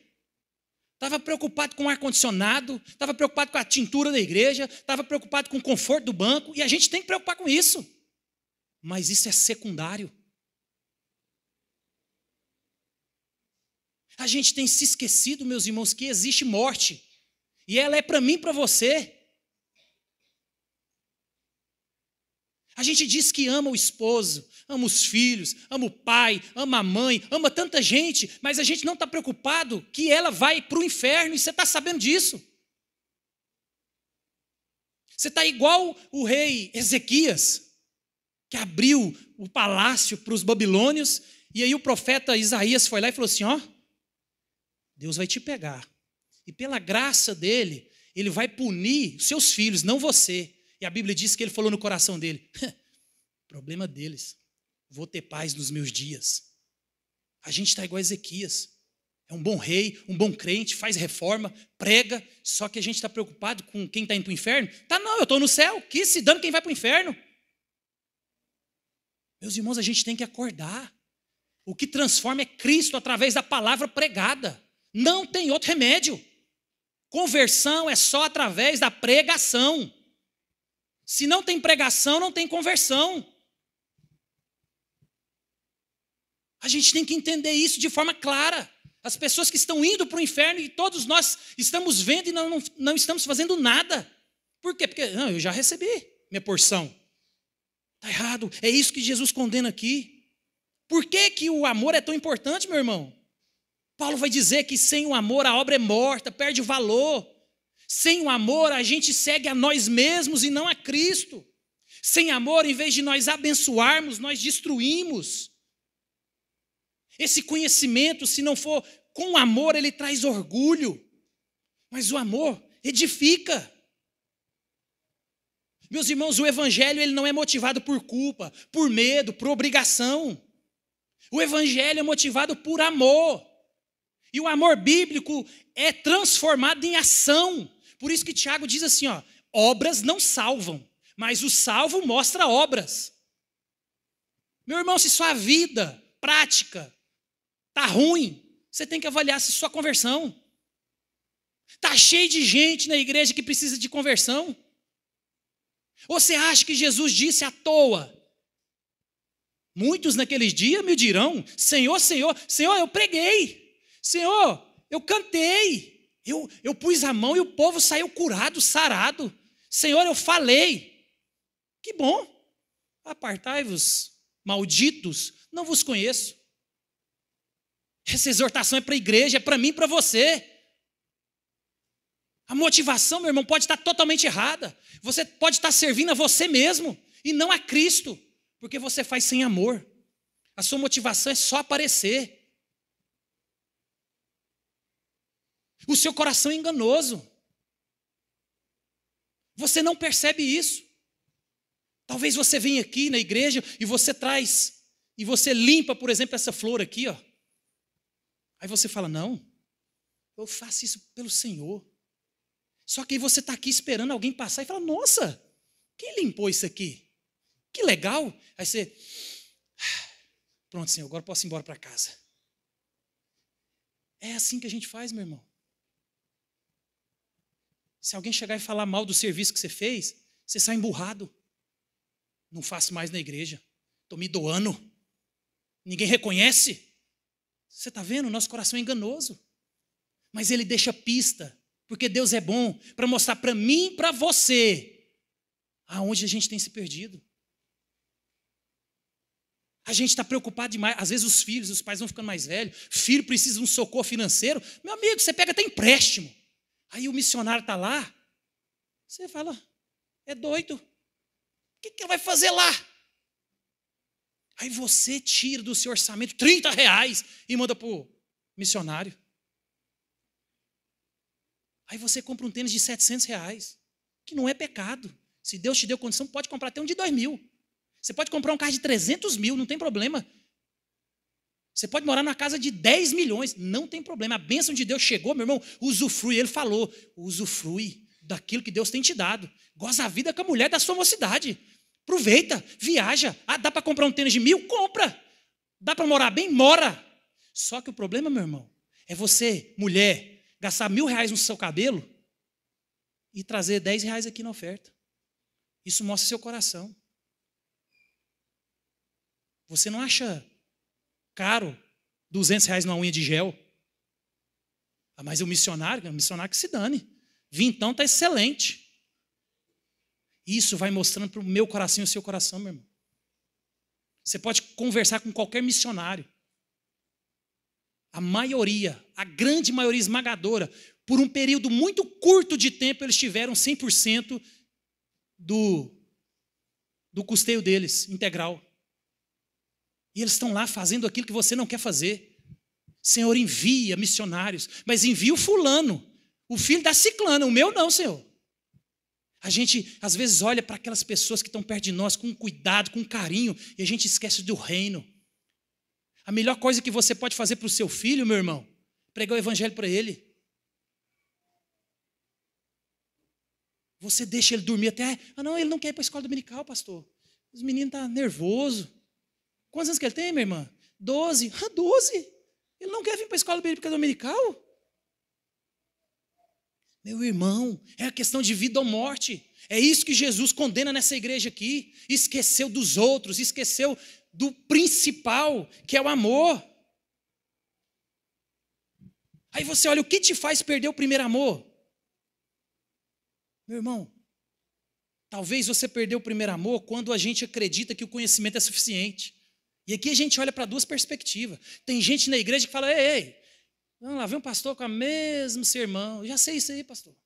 Estava preocupado com o ar-condicionado, estava preocupado com a tintura da igreja, estava preocupado com o conforto do banco, e a gente tem que preocupar com isso. Mas isso é secundário. A gente tem se esquecido, meus irmãos, que existe morte, e ela é para mim e para você. A gente diz que ama o esposo, ama os filhos, ama o pai, ama a mãe, ama tanta gente, mas a gente não está preocupado que ela vai para o inferno, e você está sabendo disso. Você está igual o rei Ezequias, que abriu o palácio para os babilônios, e aí o profeta Isaías foi lá e falou assim, ó, Deus vai te pegar, e pela graça dele, ele vai punir os seus filhos, não você. E a Bíblia diz que ele falou no coração dele, problema deles, vou ter paz nos meus dias. A gente está igual a Ezequias, é um bom rei, um bom crente, faz reforma, prega, só que a gente está preocupado com quem está indo para o inferno. Tá não, eu estou no céu, que se dane quem vai para o inferno. Meus irmãos, a gente tem que acordar. O que transforma é Cristo através da palavra pregada. Não tem outro remédio. Conversão é só através da pregação. Se não tem pregação, não tem conversão. A gente tem que entender isso de forma clara. As pessoas que estão indo para o inferno, e todos nós estamos vendo e não estamos fazendo nada. Por quê? Porque não, eu já recebi minha porção. Está errado. É isso que Jesus condena aqui. Por que o amor é tão importante, meu irmão? Paulo vai dizer que sem o amor a obra é morta, perde o valor. Sem o amor, a gente segue a nós mesmos e não a Cristo. Sem amor, em vez de nós abençoarmos, nós destruímos. Esse conhecimento, se não for com amor, ele traz orgulho. Mas o amor edifica. Meus irmãos, o evangelho ele não é motivado por culpa, por medo, por obrigação. O evangelho é motivado por amor. E o amor bíblico é transformado em ação. Por isso que Tiago diz assim, ó, obras não salvam, mas o salvo mostra obras. Meu irmão, se sua vida prática está ruim, Você tem que avaliar se sua conversão. Está cheio de gente na igreja que precisa de conversão. Ou você acha que Jesus disse à toa? Muitos naqueles dias me dirão: Senhor, Senhor, Senhor, eu preguei. Senhor, eu cantei. Eu pus a mão e o povo saiu curado, sarado. Senhor, eu falei. Que bom. Apartai-vos, malditos, não vos conheço. Essa exortação é para a igreja, é para mim e para você. A motivação, meu irmão, pode estar totalmente errada. Você pode estar servindo a você mesmo e não a Cristo, porque você faz sem amor. A sua motivação é só aparecer. O seu coração é enganoso. Você não percebe isso. Talvez você venha aqui na igreja e você traz, e você limpa, por exemplo, essa flor aqui, ó. Aí você fala: não, eu faço isso pelo Senhor. Só que aí você está aqui esperando alguém passar e fala: nossa, quem limpou isso aqui? Que legal. Aí você: pronto, Senhor, agora eu posso ir embora para casa. É assim que a gente faz, meu irmão. Se alguém chegar e falar mal do serviço que você fez, você sai emburrado. Não faço mais na igreja. Estou me doando. Ninguém reconhece. Você está vendo? O nosso coração é enganoso. Mas ele deixa pista. Porque Deus é bom para mostrar para mim e para você aonde a gente tem se perdido. A gente está preocupado demais. Às vezes os filhos, os pais vão ficando mais velhos. Filho precisa de um socorro financeiro. Meu amigo, você pega até empréstimo. Aí o missionário está lá. Você fala: é doido. O que ele vai fazer lá? Aí você tira do seu orçamento R$30 e manda para o missionário. Aí você compra um tênis de R$700, que não é pecado. Se Deus te deu condição, pode comprar até um de 2.000. Você pode comprar um carro de 300 mil, não tem problema. Você pode morar numa casa de 10 milhões, não tem problema. A bênção de Deus chegou, meu irmão, usufrui. Ele falou: usufrui daquilo que Deus tem te dado. Goza a vida com a mulher da sua mocidade. Aproveita, viaja. Ah, dá para comprar um tênis de 1.000? Compra. Dá para morar bem? Mora. Só que o problema, meu irmão, é você, mulher, gastar R$1.000 no seu cabelo e trazer R$10 aqui na oferta. Isso mostra seu coração. Você não acha caro R$200 numa unha de gel? Ah, mas o missionário que se dane. Vintão está excelente. Isso vai mostrando para o meu coração e o seu coração, meu irmão. Você pode conversar com qualquer missionário. A maioria, a grande maioria esmagadora, por um período muito curto de tempo, eles tiveram 100% do custeio deles, integral. E eles estão lá fazendo aquilo que você não quer fazer. Senhor, envia missionários, mas envia o fulano, o filho da ciclana, o meu não, Senhor. A gente, às vezes, olha para aquelas pessoas que estão perto de nós com cuidado, com carinho, e a gente esquece do reino. A melhor coisa que você pode fazer para o seu filho, meu irmão, pregar o evangelho para ele. Você deixa ele dormir até... Ah, não, ele não quer ir para a escola dominical, pastor. Os meninos estão nervosos. Quantos anos que ele tem, minha irmã? 12. 12? Ele não quer vir para a escola bíblica dominical? Meu irmão, é a questão de vida ou morte. É isso que Jesus condena nessa igreja aqui. Esqueceu dos outros, esqueceu do principal, que é o amor. Aí você olha, o que te faz perder o primeiro amor? Meu irmão, talvez você perdeu o primeiro amor quando a gente acredita que o conhecimento é suficiente. E aqui a gente olha para duas perspectivas. Tem gente na igreja que fala: ei, vamos lá, vem um pastor com o mesmo sermão. Eu já sei isso aí, pastor.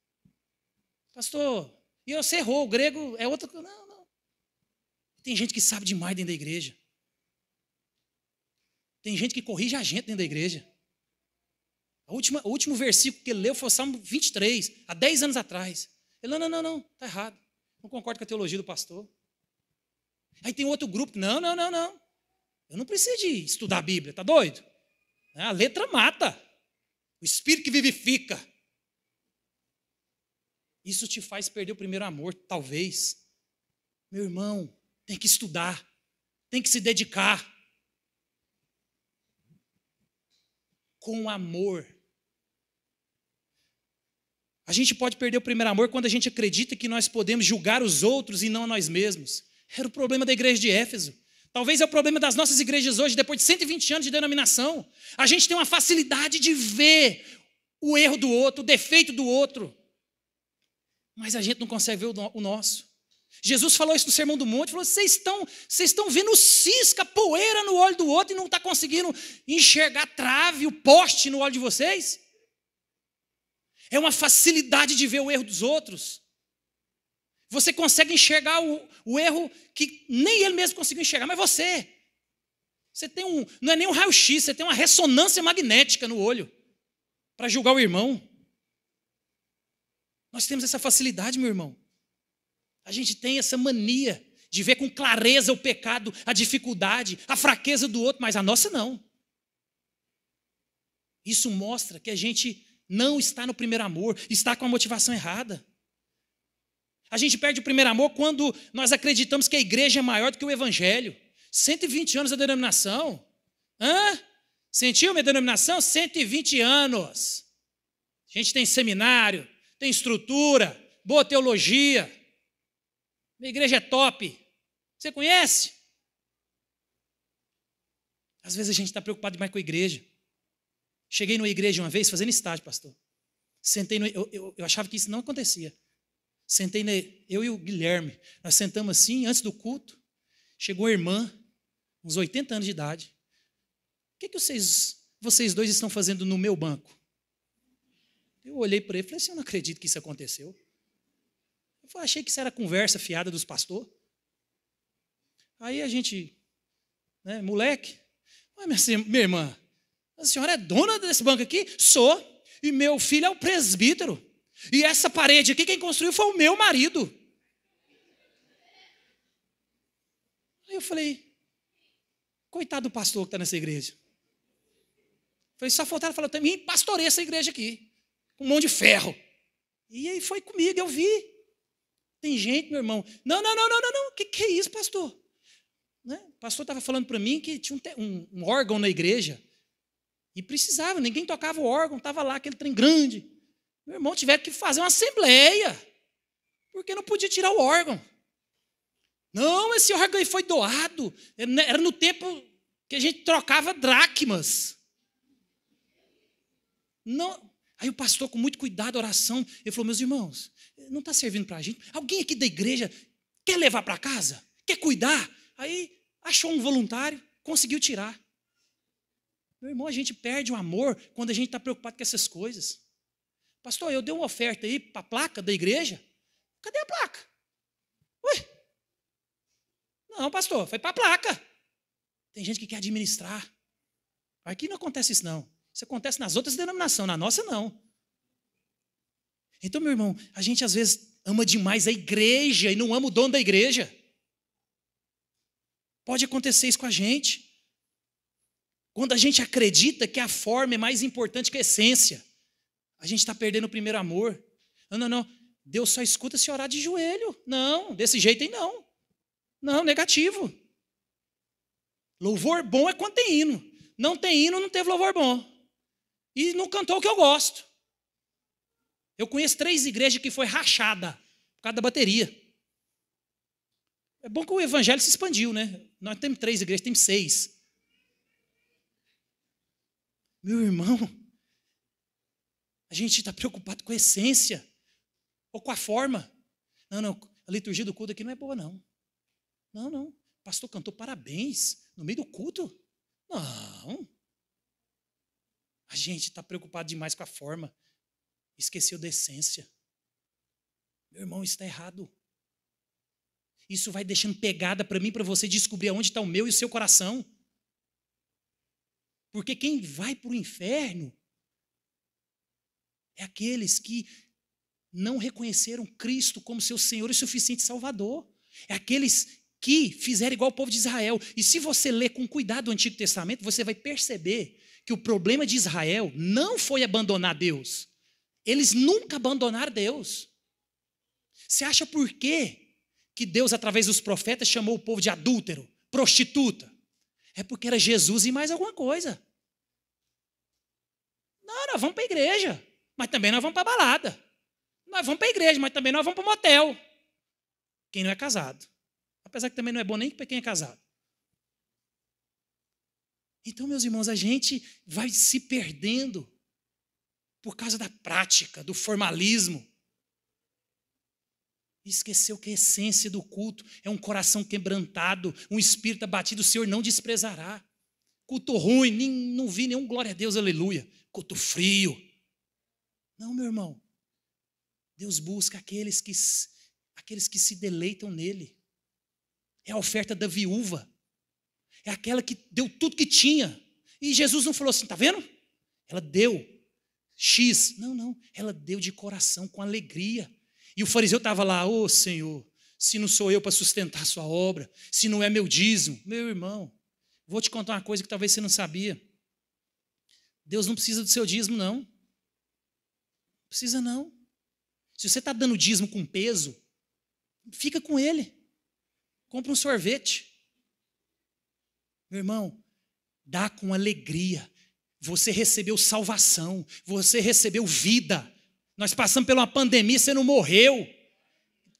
Pastor, e você errou, o grego é outra coisa. Não. Tem gente que sabe demais dentro da igreja. Tem gente que corrige a gente dentro da igreja. O último versículo que ele leu foi o Salmo 23, há 10 anos atrás. Ele: não, está errado. Não concordo com a teologia do pastor. Aí tem outro grupo: não. Eu não preciso de estudar a Bíblia, tá doido? A letra mata. O Espírito que vivifica. Isso te faz perder o primeiro amor, talvez. Meu irmão, tem que estudar. Tem que se dedicar. com amor. A gente pode perder o primeiro amor quando a gente acredita que nós podemos julgar os outros e não a nós mesmos. Era o problema da igreja de Éfeso. Talvez é o problema das nossas igrejas hoje, depois de 120 anos de denominação. A gente tem uma facilidade de ver o erro do outro, o defeito do outro. Mas a gente não consegue ver o nosso. Jesus falou isso no Sermão do Monte, falou, vocês estão vendo cisca, poeira no olho do outro e não estão conseguindo enxergar a trave, o poste no olho de vocês? É uma facilidade de ver o erro dos outros. Você consegue enxergar o erro que nem ele mesmo conseguiu enxergar, mas você tem não é nem um raio-x, você tem uma ressonância magnética no olho para julgar o irmão. Nós temos essa facilidade, meu irmão. A gente tem essa mania de ver com clareza o pecado, a dificuldade, a fraqueza do outro, mas a nossa não. Isso mostra que a gente não está no primeiro amor, está com a motivação errada. A gente perde o primeiro amor quando nós acreditamos que a igreja é maior do que o evangelho. 120 anos da denominação. Sentiu minha denominação? 120 anos. A gente tem seminário, tem estrutura, boa teologia. Minha igreja é top. Você conhece? Às vezes a gente está preocupado demais com a igreja. Cheguei numa igreja uma vez, fazendo estágio, pastor. Sentei eu achava que isso não acontecia. Eu e o Guilherme, nós sentamos assim, antes do culto. Chegou a irmã, uns 80 anos de idade. O que vocês dois estão fazendo no meu banco? Eu olhei para ele e falei assim, eu não acredito que isso aconteceu. Eu achei que isso era conversa fiada dos pastores. Aí a gente, moleque, minha irmã, a senhora é dona desse banco aqui? Sou. E meu filho é o presbítero. E essa parede aqui, quem construiu foi o meu marido. Aí eu falei, coitado do pastor que está nessa igreja. Falei, só faltava falar, também pastorei essa igreja aqui, com um monte de ferro. E aí foi comigo, eu vi. Tem gente, meu irmão, não, o que é isso, pastor? O pastor estava falando para mim que tinha um órgão na igreja. E precisava, ninguém tocava o órgão, estava lá aquele trem grande. Meu irmão, tiveram que fazer uma assembleia, porque não podia tirar o órgão. Não, esse órgão aí foi doado. Era no tempo que a gente trocava dracmas. Não. Aí o pastor, com muito cuidado, oração, ele falou, meus irmãos, não está servindo para a gente? Alguém aqui da igreja quer levar para casa? Quer cuidar? Aí achou um voluntário, conseguiu tirar. Meu irmão, a gente perde o amor quando a gente está preocupado com essas coisas. Pastor, eu dei uma oferta aí para a placa da igreja. Cadê a placa? Ué? Não, pastor, foi para a placa. Tem gente que quer administrar. Aqui não acontece isso, não. Isso acontece nas outras denominações, na nossa não. Então, meu irmão, a gente às vezes ama demais a igreja e não ama o dono da igreja. Pode acontecer isso com a gente. Quando a gente acredita que a forma é mais importante que a essência, a gente está perdendo o primeiro amor. Não. Deus só escuta se orar de joelho. Não, desse jeito aí não. Não, negativo. Louvor bom é quando tem hino. Não tem hino, não teve louvor bom. E não cantou o que eu gosto. Eu conheço 3 igrejas que foi rachada por causa da bateria. É bom que o evangelho se expandiu, né? Nós temos 3 igrejas, temos 6. Meu irmão, a gente está preocupado com a essência ou com a forma. Não, a liturgia do culto aqui não é boa, não. Não, o pastor cantou parabéns no meio do culto. Não. A gente está preocupado demais com a forma. Esqueceu da essência. Meu irmão, isso está errado. Isso vai deixando pegada para mim, para você descobrir onde está o meu e o seu coração. Porque quem vai para o inferno é aqueles que não reconheceram Cristo como seu Senhor e suficiente Salvador. É aqueles que fizeram igual o povo de Israel. E se você ler com cuidado o Antigo Testamento, você vai perceber que o problema de Israel não foi abandonar Deus. Eles nunca abandonaram Deus. Você acha por quê que Deus, através dos profetas, chamou o povo de adúltero, prostituta? É porque era Jesus e mais alguma coisa. Não, nós vamos para a igreja, mas também nós vamos para a balada. Nós vamos para a igreja, mas também nós vamos para o motel. Quem não é casado. Apesar que também não é bom nem para quem é casado. Então, meus irmãos, a gente vai se perdendo por causa da prática, do formalismo. Esqueceu que a essência do culto é um coração quebrantado, um espírito abatido, o Senhor não desprezará. Culto ruim, não vi nenhum glória a Deus, aleluia. Culto frio. Não, meu irmão. Deus busca aqueles que se deleitam nele. É a oferta da viúva. É aquela que deu tudo que tinha. E Jesus não falou assim, tá vendo? Ela deu X. Não. Ela deu de coração, com alegria. E o fariseu estava lá, ô Senhor, se não sou eu para sustentar a sua obra, se não é meu dízimo. Meu irmão, vou te contar uma coisa que talvez você não sabia. Deus não precisa do seu dízimo, não. Não precisa, não. Se você está dando dízimo com peso, fica com ele. Compra um sorvete. Meu irmão, dá com alegria. Você recebeu salvação, você recebeu vida. Nós passamos por uma pandemia, você não morreu.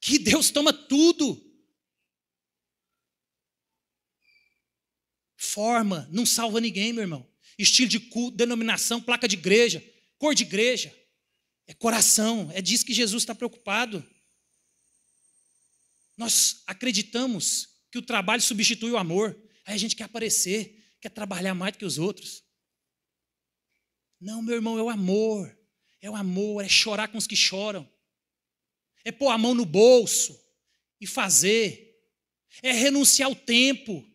Que Deus toma tudo. Forma, não salva ninguém, meu irmão. Estilo de culto, denominação, placa de igreja, cor de igreja. É coração, é disso que Jesus está preocupado. Nós acreditamos que o trabalho substitui o amor. Aí a gente quer aparecer, quer trabalhar mais do que os outros. Não, meu irmão, é o amor. É o amor, é chorar com os que choram. É pôr a mão no bolso e fazer. É renunciar ao tempo.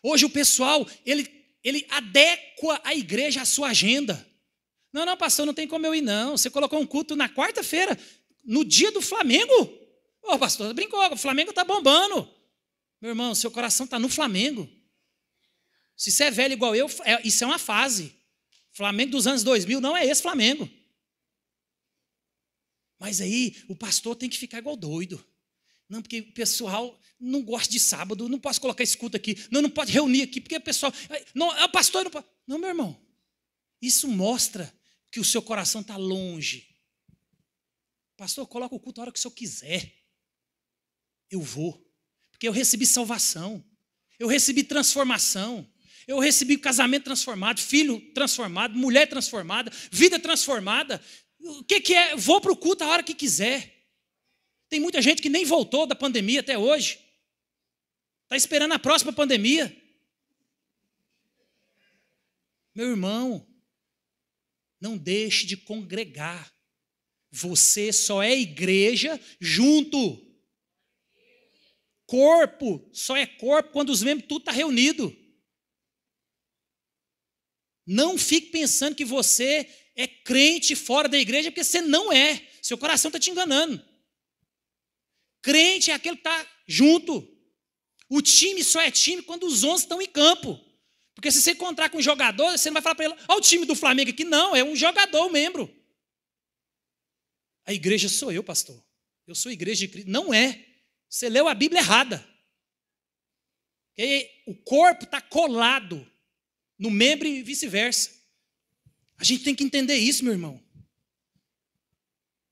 Hoje o pessoal, ele adequa a igreja à sua agenda. Não, pastor, não tem como eu ir, não. Você colocou um culto na quarta-feira, no dia do Flamengo. Ô, pastor, brincou, o Flamengo está bombando. Meu irmão, seu coração está no Flamengo. Se você é velho igual eu, isso é uma fase. Flamengo dos anos 2000 não é esse Flamengo. Mas aí o pastor tem que ficar igual doido. Não, porque o pessoal não gosta de sábado, não posso colocar esse culto aqui, não pode reunir aqui, porque o pessoal... Não, o pastor não pode... Não, meu irmão. Isso mostra que o seu coração está longe. Pastor, coloca o culto a hora que o senhor quiser. Eu vou. Porque eu recebi salvação. Eu recebi transformação. Eu recebi casamento transformado, filho transformado, mulher transformada, vida transformada. O que é? Vou para o culto a hora que quiser. Tem muita gente que nem voltou da pandemia até hoje. Está esperando a próxima pandemia. Meu irmão, não deixe de congregar. Você só é igreja junto. Corpo só é corpo quando os membros tudo está reunido. Não fique pensando que você é crente fora da igreja, porque você não é. Seu coração está te enganando. Crente é aquele que está junto. O time só é time quando os 11 estão em campo. Porque se você encontrar com um jogador, você não vai falar para ele, olha o time do Flamengo aqui. Não, é um jogador, um membro. A igreja sou eu, pastor. Eu sou igreja de Cristo. Não é. Você leu a Bíblia errada. E o corpo está colado no membro e vice-versa. A gente tem que entender isso, meu irmão.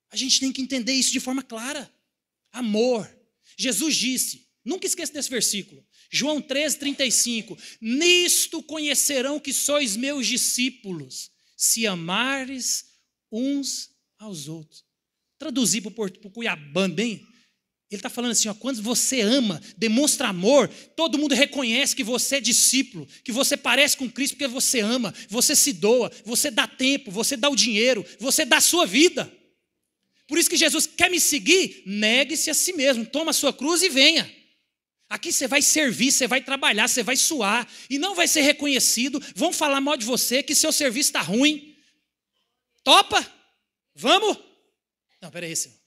A gente tem que entender isso de forma clara. Amor. Jesus disse, nunca esqueça desse versículo, João 13:35, nisto conhecerão que sois meus discípulos, se amares uns aos outros. Traduzir para o Cuiabano bem, ele está falando assim, ó, quando você ama, demonstra amor, todo mundo reconhece que você é discípulo, que você parece com Cristo porque você ama, você se doa, você dá tempo, você dá o dinheiro, você dá a sua vida. Por isso que Jesus quer me seguir, negue-se a si mesmo, toma a sua cruz e venha. Aqui você vai servir, você vai trabalhar, você vai suar e não vai ser reconhecido, vão falar mal de você, que seu serviço está ruim. Topa? Vamos? Não, peraí, senhor.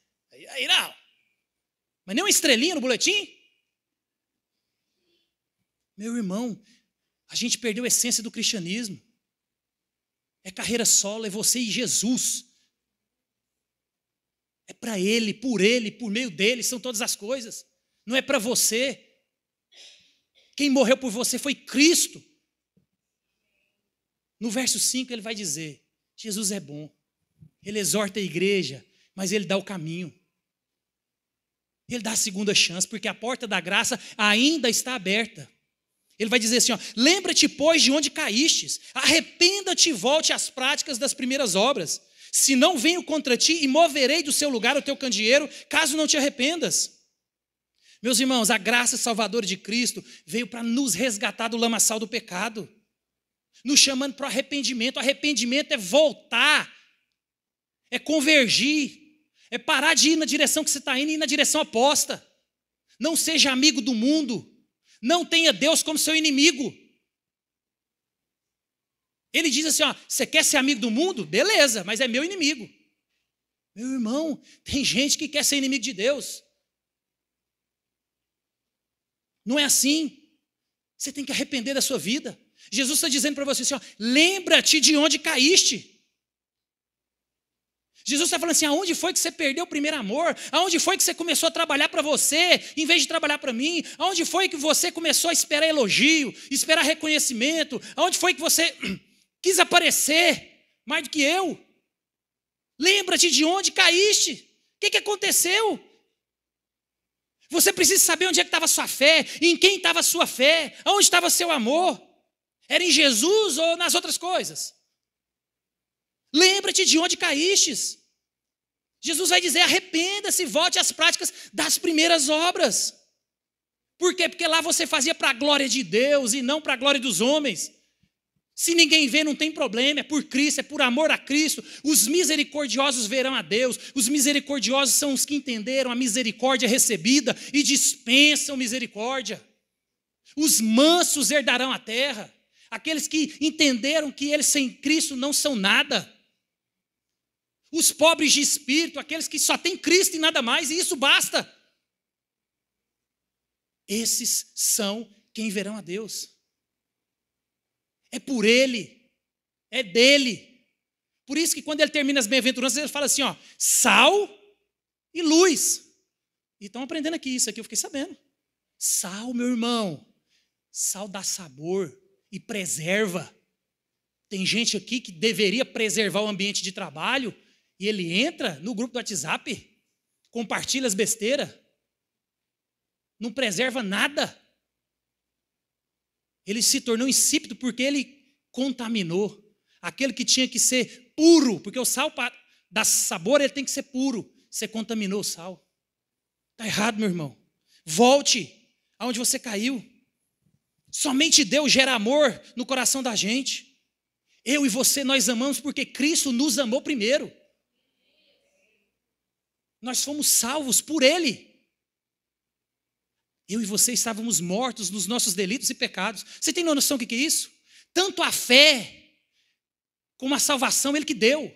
Aí não. Mas nem uma estrelinha no boletim? Meu irmão, a gente perdeu a essência do cristianismo. É carreira solo, é você e Jesus. É para Ele, por meio dele, são todas as coisas. Não é para você. Quem morreu por você foi Cristo. No verso 5 ele vai dizer, Jesus é bom, ele exorta a igreja, mas ele dá o caminho. Ele dá a segunda chance, porque a porta da graça ainda está aberta. Ele vai dizer assim, ó, lembra-te, pois, de onde caístes, arrependa-te e volte às práticas das primeiras obras. Se não venho contra ti e moverei do seu lugar o teu candeeiro, caso não te arrependas. Meus irmãos, a graça salvadora de Cristo veio para nos resgatar do lamaçal do pecado, nos chamando para o arrependimento. O arrependimento é voltar, é convergir, é parar de ir na direção que você está indo e ir na direção oposta. Não seja amigo do mundo, não tenha Deus como seu inimigo. Ele diz assim, ó, você quer ser amigo do mundo? Beleza, mas é meu inimigo. Meu irmão, tem gente que quer ser inimigo de Deus. Não é assim. Você tem que arrepender da sua vida. Jesus está dizendo para você assim, ó, lembra-te de onde caíste. Jesus está falando assim, aonde foi que você perdeu o primeiro amor? Aonde foi que você começou a trabalhar para você, em vez de trabalhar para mim? Aonde foi que você começou a esperar elogio, esperar reconhecimento? Aonde foi que você quis aparecer mais do que eu? Lembra-te de onde caíste. O que aconteceu? Você precisa saber onde é que estava a sua fé, em quem estava a sua fé, aonde estava seu amor. Era em Jesus ou nas outras coisas? Lembra-te de onde caístes. Jesus vai dizer, arrependa-se, volte às práticas das primeiras obras. Por quê? Porque lá você fazia para a glória de Deus e não para a glória dos homens. Se ninguém vê, não tem problema, é por Cristo, é por amor a Cristo. Os misericordiosos verão a Deus. Os misericordiosos são os que entenderam a misericórdia recebida e dispensam misericórdia. Os mansos herdarão a terra. Aqueles que entenderam que eles sem Cristo não são nada. Os pobres de espírito, aqueles que só têm Cristo e nada mais, e isso basta. Esses são quem verão a Deus. É por Ele, é dele. Por isso que quando ele termina as bem-aventuranças, ele fala assim, ó, sal e luz. E estão aprendendo aqui, isso aqui eu fiquei sabendo. Sal, meu irmão, sal dá sabor e preserva. Tem gente aqui que deveria preservar o ambiente de trabalho, e ele entra no grupo do WhatsApp, compartilha as besteiras, não preserva nada. Ele se tornou insípido porque ele contaminou. Aquele que tinha que ser puro, porque o sal para dar sabor, ele tem que ser puro. Você contaminou o sal. Está errado, meu irmão. Volte aonde você caiu. Somente Deus gera amor no coração da gente. Eu e você, nós amamos porque Cristo nos amou primeiro. Nós fomos salvos por Ele. Eu e você estávamos mortos nos nossos delitos e pecados. Você tem noção do que é isso? Tanto a fé como a salvação, Ele que deu.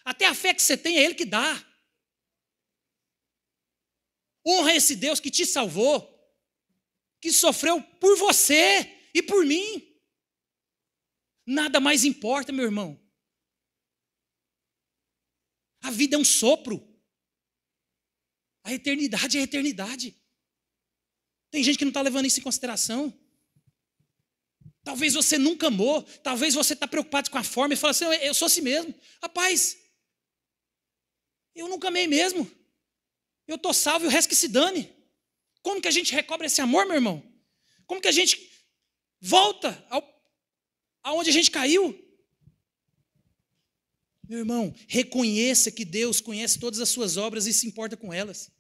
Até a fé que você tem, é Ele que dá. Honra esse Deus que te salvou, que sofreu por você e por mim. Nada mais importa, meu irmão. A vida é um sopro. A eternidade é a eternidade. Tem gente que não está levando isso em consideração. Talvez você nunca amou, talvez você está preocupado com a forma e fala assim, eu sou assim mesmo. Rapaz, eu nunca amei mesmo. Eu estou salvo e o resto que se dane. Como que a gente recobra esse amor, meu irmão? Como que a gente volta aonde a gente caiu? Meu irmão, reconheça que Deus conhece todas as suas obras e se importa com elas.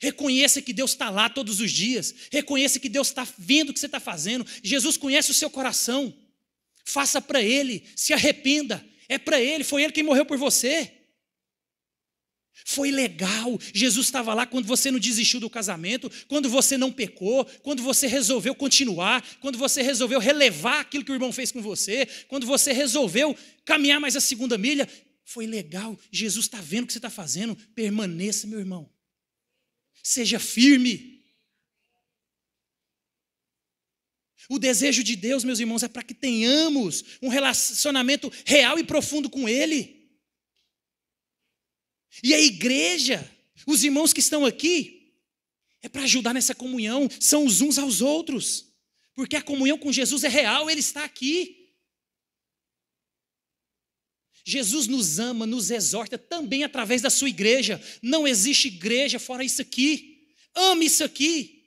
Reconheça que Deus está lá todos os dias. Reconheça que Deus está vendo o que você está fazendo. Jesus conhece o seu coração. Faça para Ele, se arrependa. É para Ele, foi Ele quem morreu por você. Foi legal. Jesus estava lá quando você não desistiu do casamento, quando você não pecou, quando você resolveu continuar, quando você resolveu relevar aquilo que o irmão fez com você, quando você resolveu caminhar mais a segunda milha. Foi legal. Jesus está vendo o que você está fazendo. Permaneça, meu irmão. Seja firme. O desejo de Deus, meus irmãos, é para que tenhamos um relacionamento real e profundo com Ele. E a igreja, os irmãos que estão aqui, é para ajudar nessa comunhão, são os uns aos outros. Porque a comunhão com Jesus é real, Ele está aqui. Jesus nos ama, nos exorta também através da sua igreja. Não existe igreja fora isso aqui. Ame isso aqui.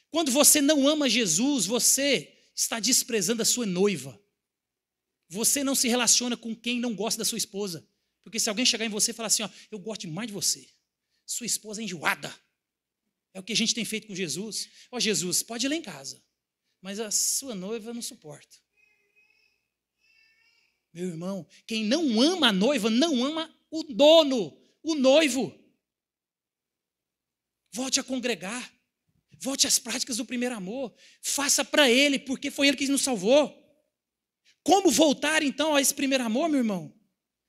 Quando você não ama Jesus, você está desprezando a sua noiva. Você não se relaciona com quem não gosta da sua esposa. Porque se alguém chegar em você e falar assim, ó, eu gosto demais de você, sua esposa é enjoada. É o que a gente tem feito com Jesus. Ó, Jesus, pode ir lá em casa, mas a sua noiva eu não suporto. Meu irmão, quem não ama a noiva, não ama o dono, o noivo. Volte a congregar. Volte às práticas do primeiro amor. Faça para Ele, porque foi Ele que nos salvou. Como voltar, então, a esse primeiro amor, meu irmão?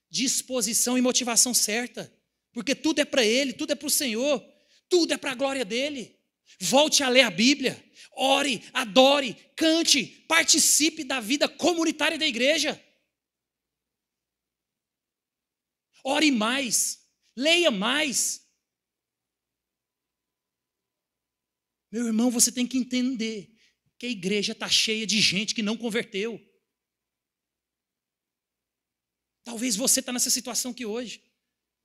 Disposição e motivação certa. Porque tudo é para Ele, tudo é para o Senhor. Tudo é para a glória dEle. Volte a ler a Bíblia. Ore, adore, cante, participe da vida comunitária da igreja. Ore mais, leia mais. Meu irmão, você tem que entender que a igreja está cheia de gente que não converteu. Talvez você está nessa situação aqui hoje.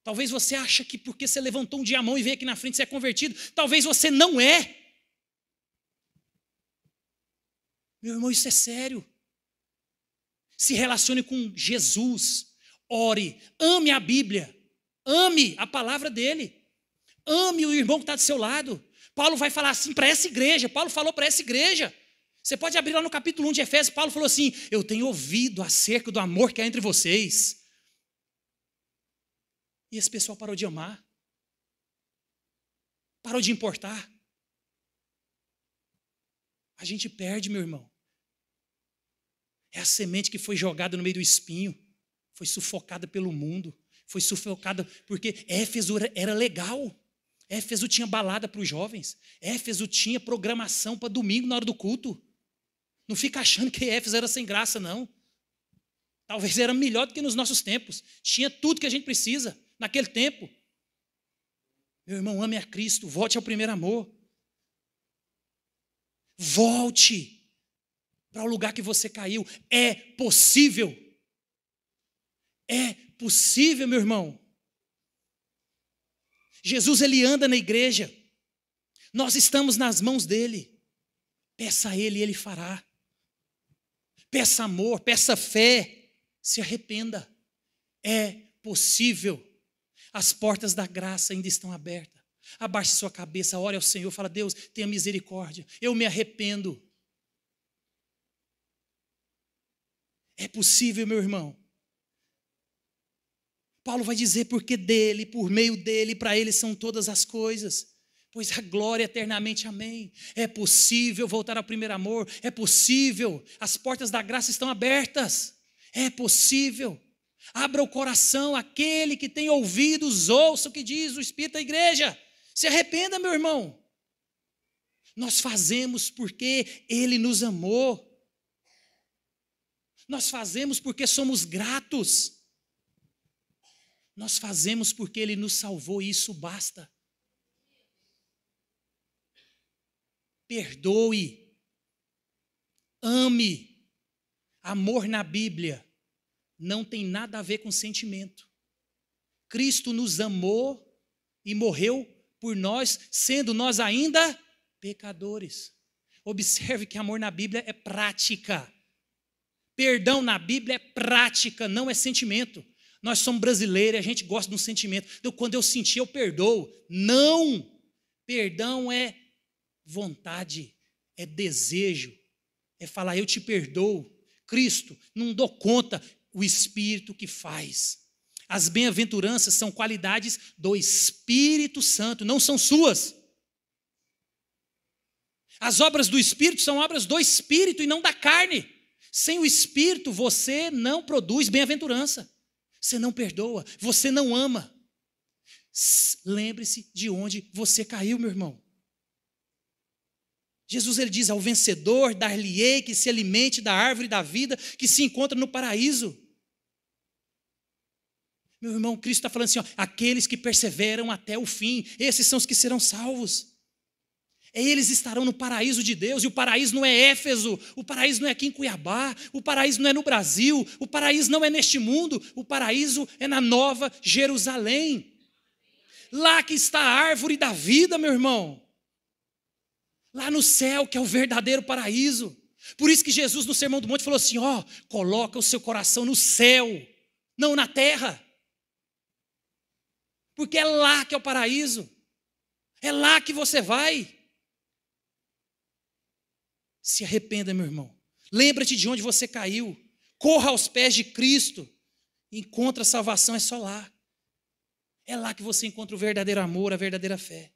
Talvez você acha que porque você levantou um dia a mão e veio aqui na frente você é convertido. Talvez você não é. Meu irmão, isso é sério. Se relacione com Jesus. Ore, ame a Bíblia, ame a palavra dele, ame o irmão que está do seu lado. Paulo vai falar assim para essa igreja, Paulo falou para essa igreja. Você pode abrir lá no capítulo 1 de Efésios, Paulo falou assim, eu tenho ouvido acerca do amor que há entre vocês. E esse pessoal parou de amar, parou de importar. A gente perde, meu irmão. É a semente que foi jogada no meio do espinho. Foi sufocada pelo mundo, foi sufocada porque Éfeso era legal. Éfeso tinha balada para os jovens, Éfeso tinha programação para domingo na hora do culto. Não fica achando que Éfeso era sem graça, não. Talvez era melhor do que nos nossos tempos. Tinha tudo que a gente precisa naquele tempo. Meu irmão, ame a Cristo, volte ao primeiro amor. Volte para o lugar que você caiu. É possível. É possível, meu irmão. Jesus, ele anda na igreja. Nós estamos nas mãos dele. Peça a ele e ele fará. Peça amor, peça fé. Se arrependa. É possível. As portas da graça ainda estão abertas. Abaixe sua cabeça, ore ao Senhor. Fala, Deus, tenha misericórdia. Eu me arrependo. É possível, meu irmão. Paulo vai dizer, porque dele, por meio dele, para ele são todas as coisas, pois a glória eternamente, amém. É possível voltar ao primeiro amor, é possível, as portas da graça estão abertas, é possível. Abra o coração, aquele que tem ouvidos, ouça o que diz o Espírito da igreja. Se arrependa, meu irmão. Nós fazemos porque ele nos amou. Nós fazemos porque somos gratos. Nós fazemos porque Ele nos salvou e isso basta. Perdoe. Ame. Amor na Bíblia não tem nada a ver com sentimento. Cristo nos amou e morreu por nós, sendo nós ainda pecadores. Observe que amor na Bíblia é prática. Perdão na Bíblia é prática, não é sentimento. Nós somos brasileiros, a gente gosta de um sentimento. Então, quando eu sentir, eu perdoo. Não! Perdão é vontade, é desejo, é falar, eu te perdoo. Cristo, não dou conta, o Espírito que faz. As bem-aventuranças são qualidades do Espírito Santo, não são suas. As obras do Espírito são obras do Espírito e não da carne. Sem o Espírito, você não produz bem-aventurança. Você não perdoa, você não ama. Lembre-se de onde você caiu, meu irmão. Jesus, ele diz, ao vencedor dar-lhe-ei que se alimente da árvore da vida que se encontra no paraíso. Meu irmão, Cristo está falando assim, ó, aqueles que perseveram até o fim, esses são os que serão salvos. Eles estarão no paraíso de Deus, e o paraíso não é Éfeso, o paraíso não é aqui em Cuiabá, o paraíso não é no Brasil, o paraíso não é neste mundo, o paraíso é na Nova Jerusalém. Lá que está a árvore da vida, meu irmão. Lá no céu, que é o verdadeiro paraíso. Por isso que Jesus no Sermão do Monte falou assim, ó, coloca o seu coração no céu, não na terra. Porque é lá que é o paraíso. É lá que você vai. Se arrependa, meu irmão. Lembra-te de onde você caiu. Corra aos pés de Cristo. Encontra a salvação, é só lá. É lá que você encontra o verdadeiro amor, a verdadeira fé.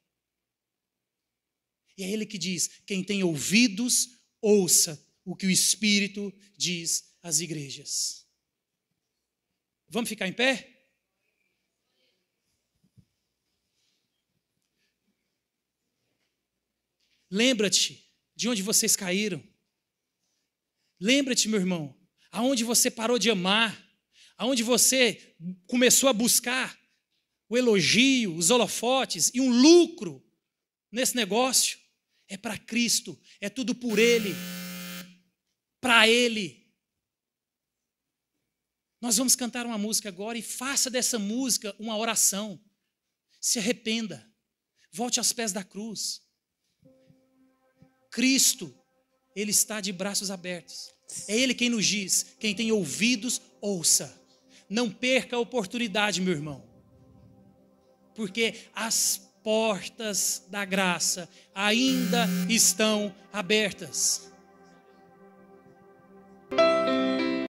E é Ele que diz, quem tem ouvidos, ouça o que o Espírito diz às igrejas. Vamos ficar em pé? Lembra-te de onde vocês caíram. Lembra-te, meu irmão, aonde você parou de amar, aonde você começou a buscar o elogio, os holofotes e um lucro nesse negócio. É para Cristo, é tudo por Ele, para Ele. Nós vamos cantar uma música agora e faça dessa música uma oração. Se arrependa, volte aos pés da cruz. Cristo, Ele está de braços abertos. É Ele quem nos diz, quem tem ouvidos, ouça. Não perca a oportunidade, meu irmão. Porque as portas da graça ainda estão abertas.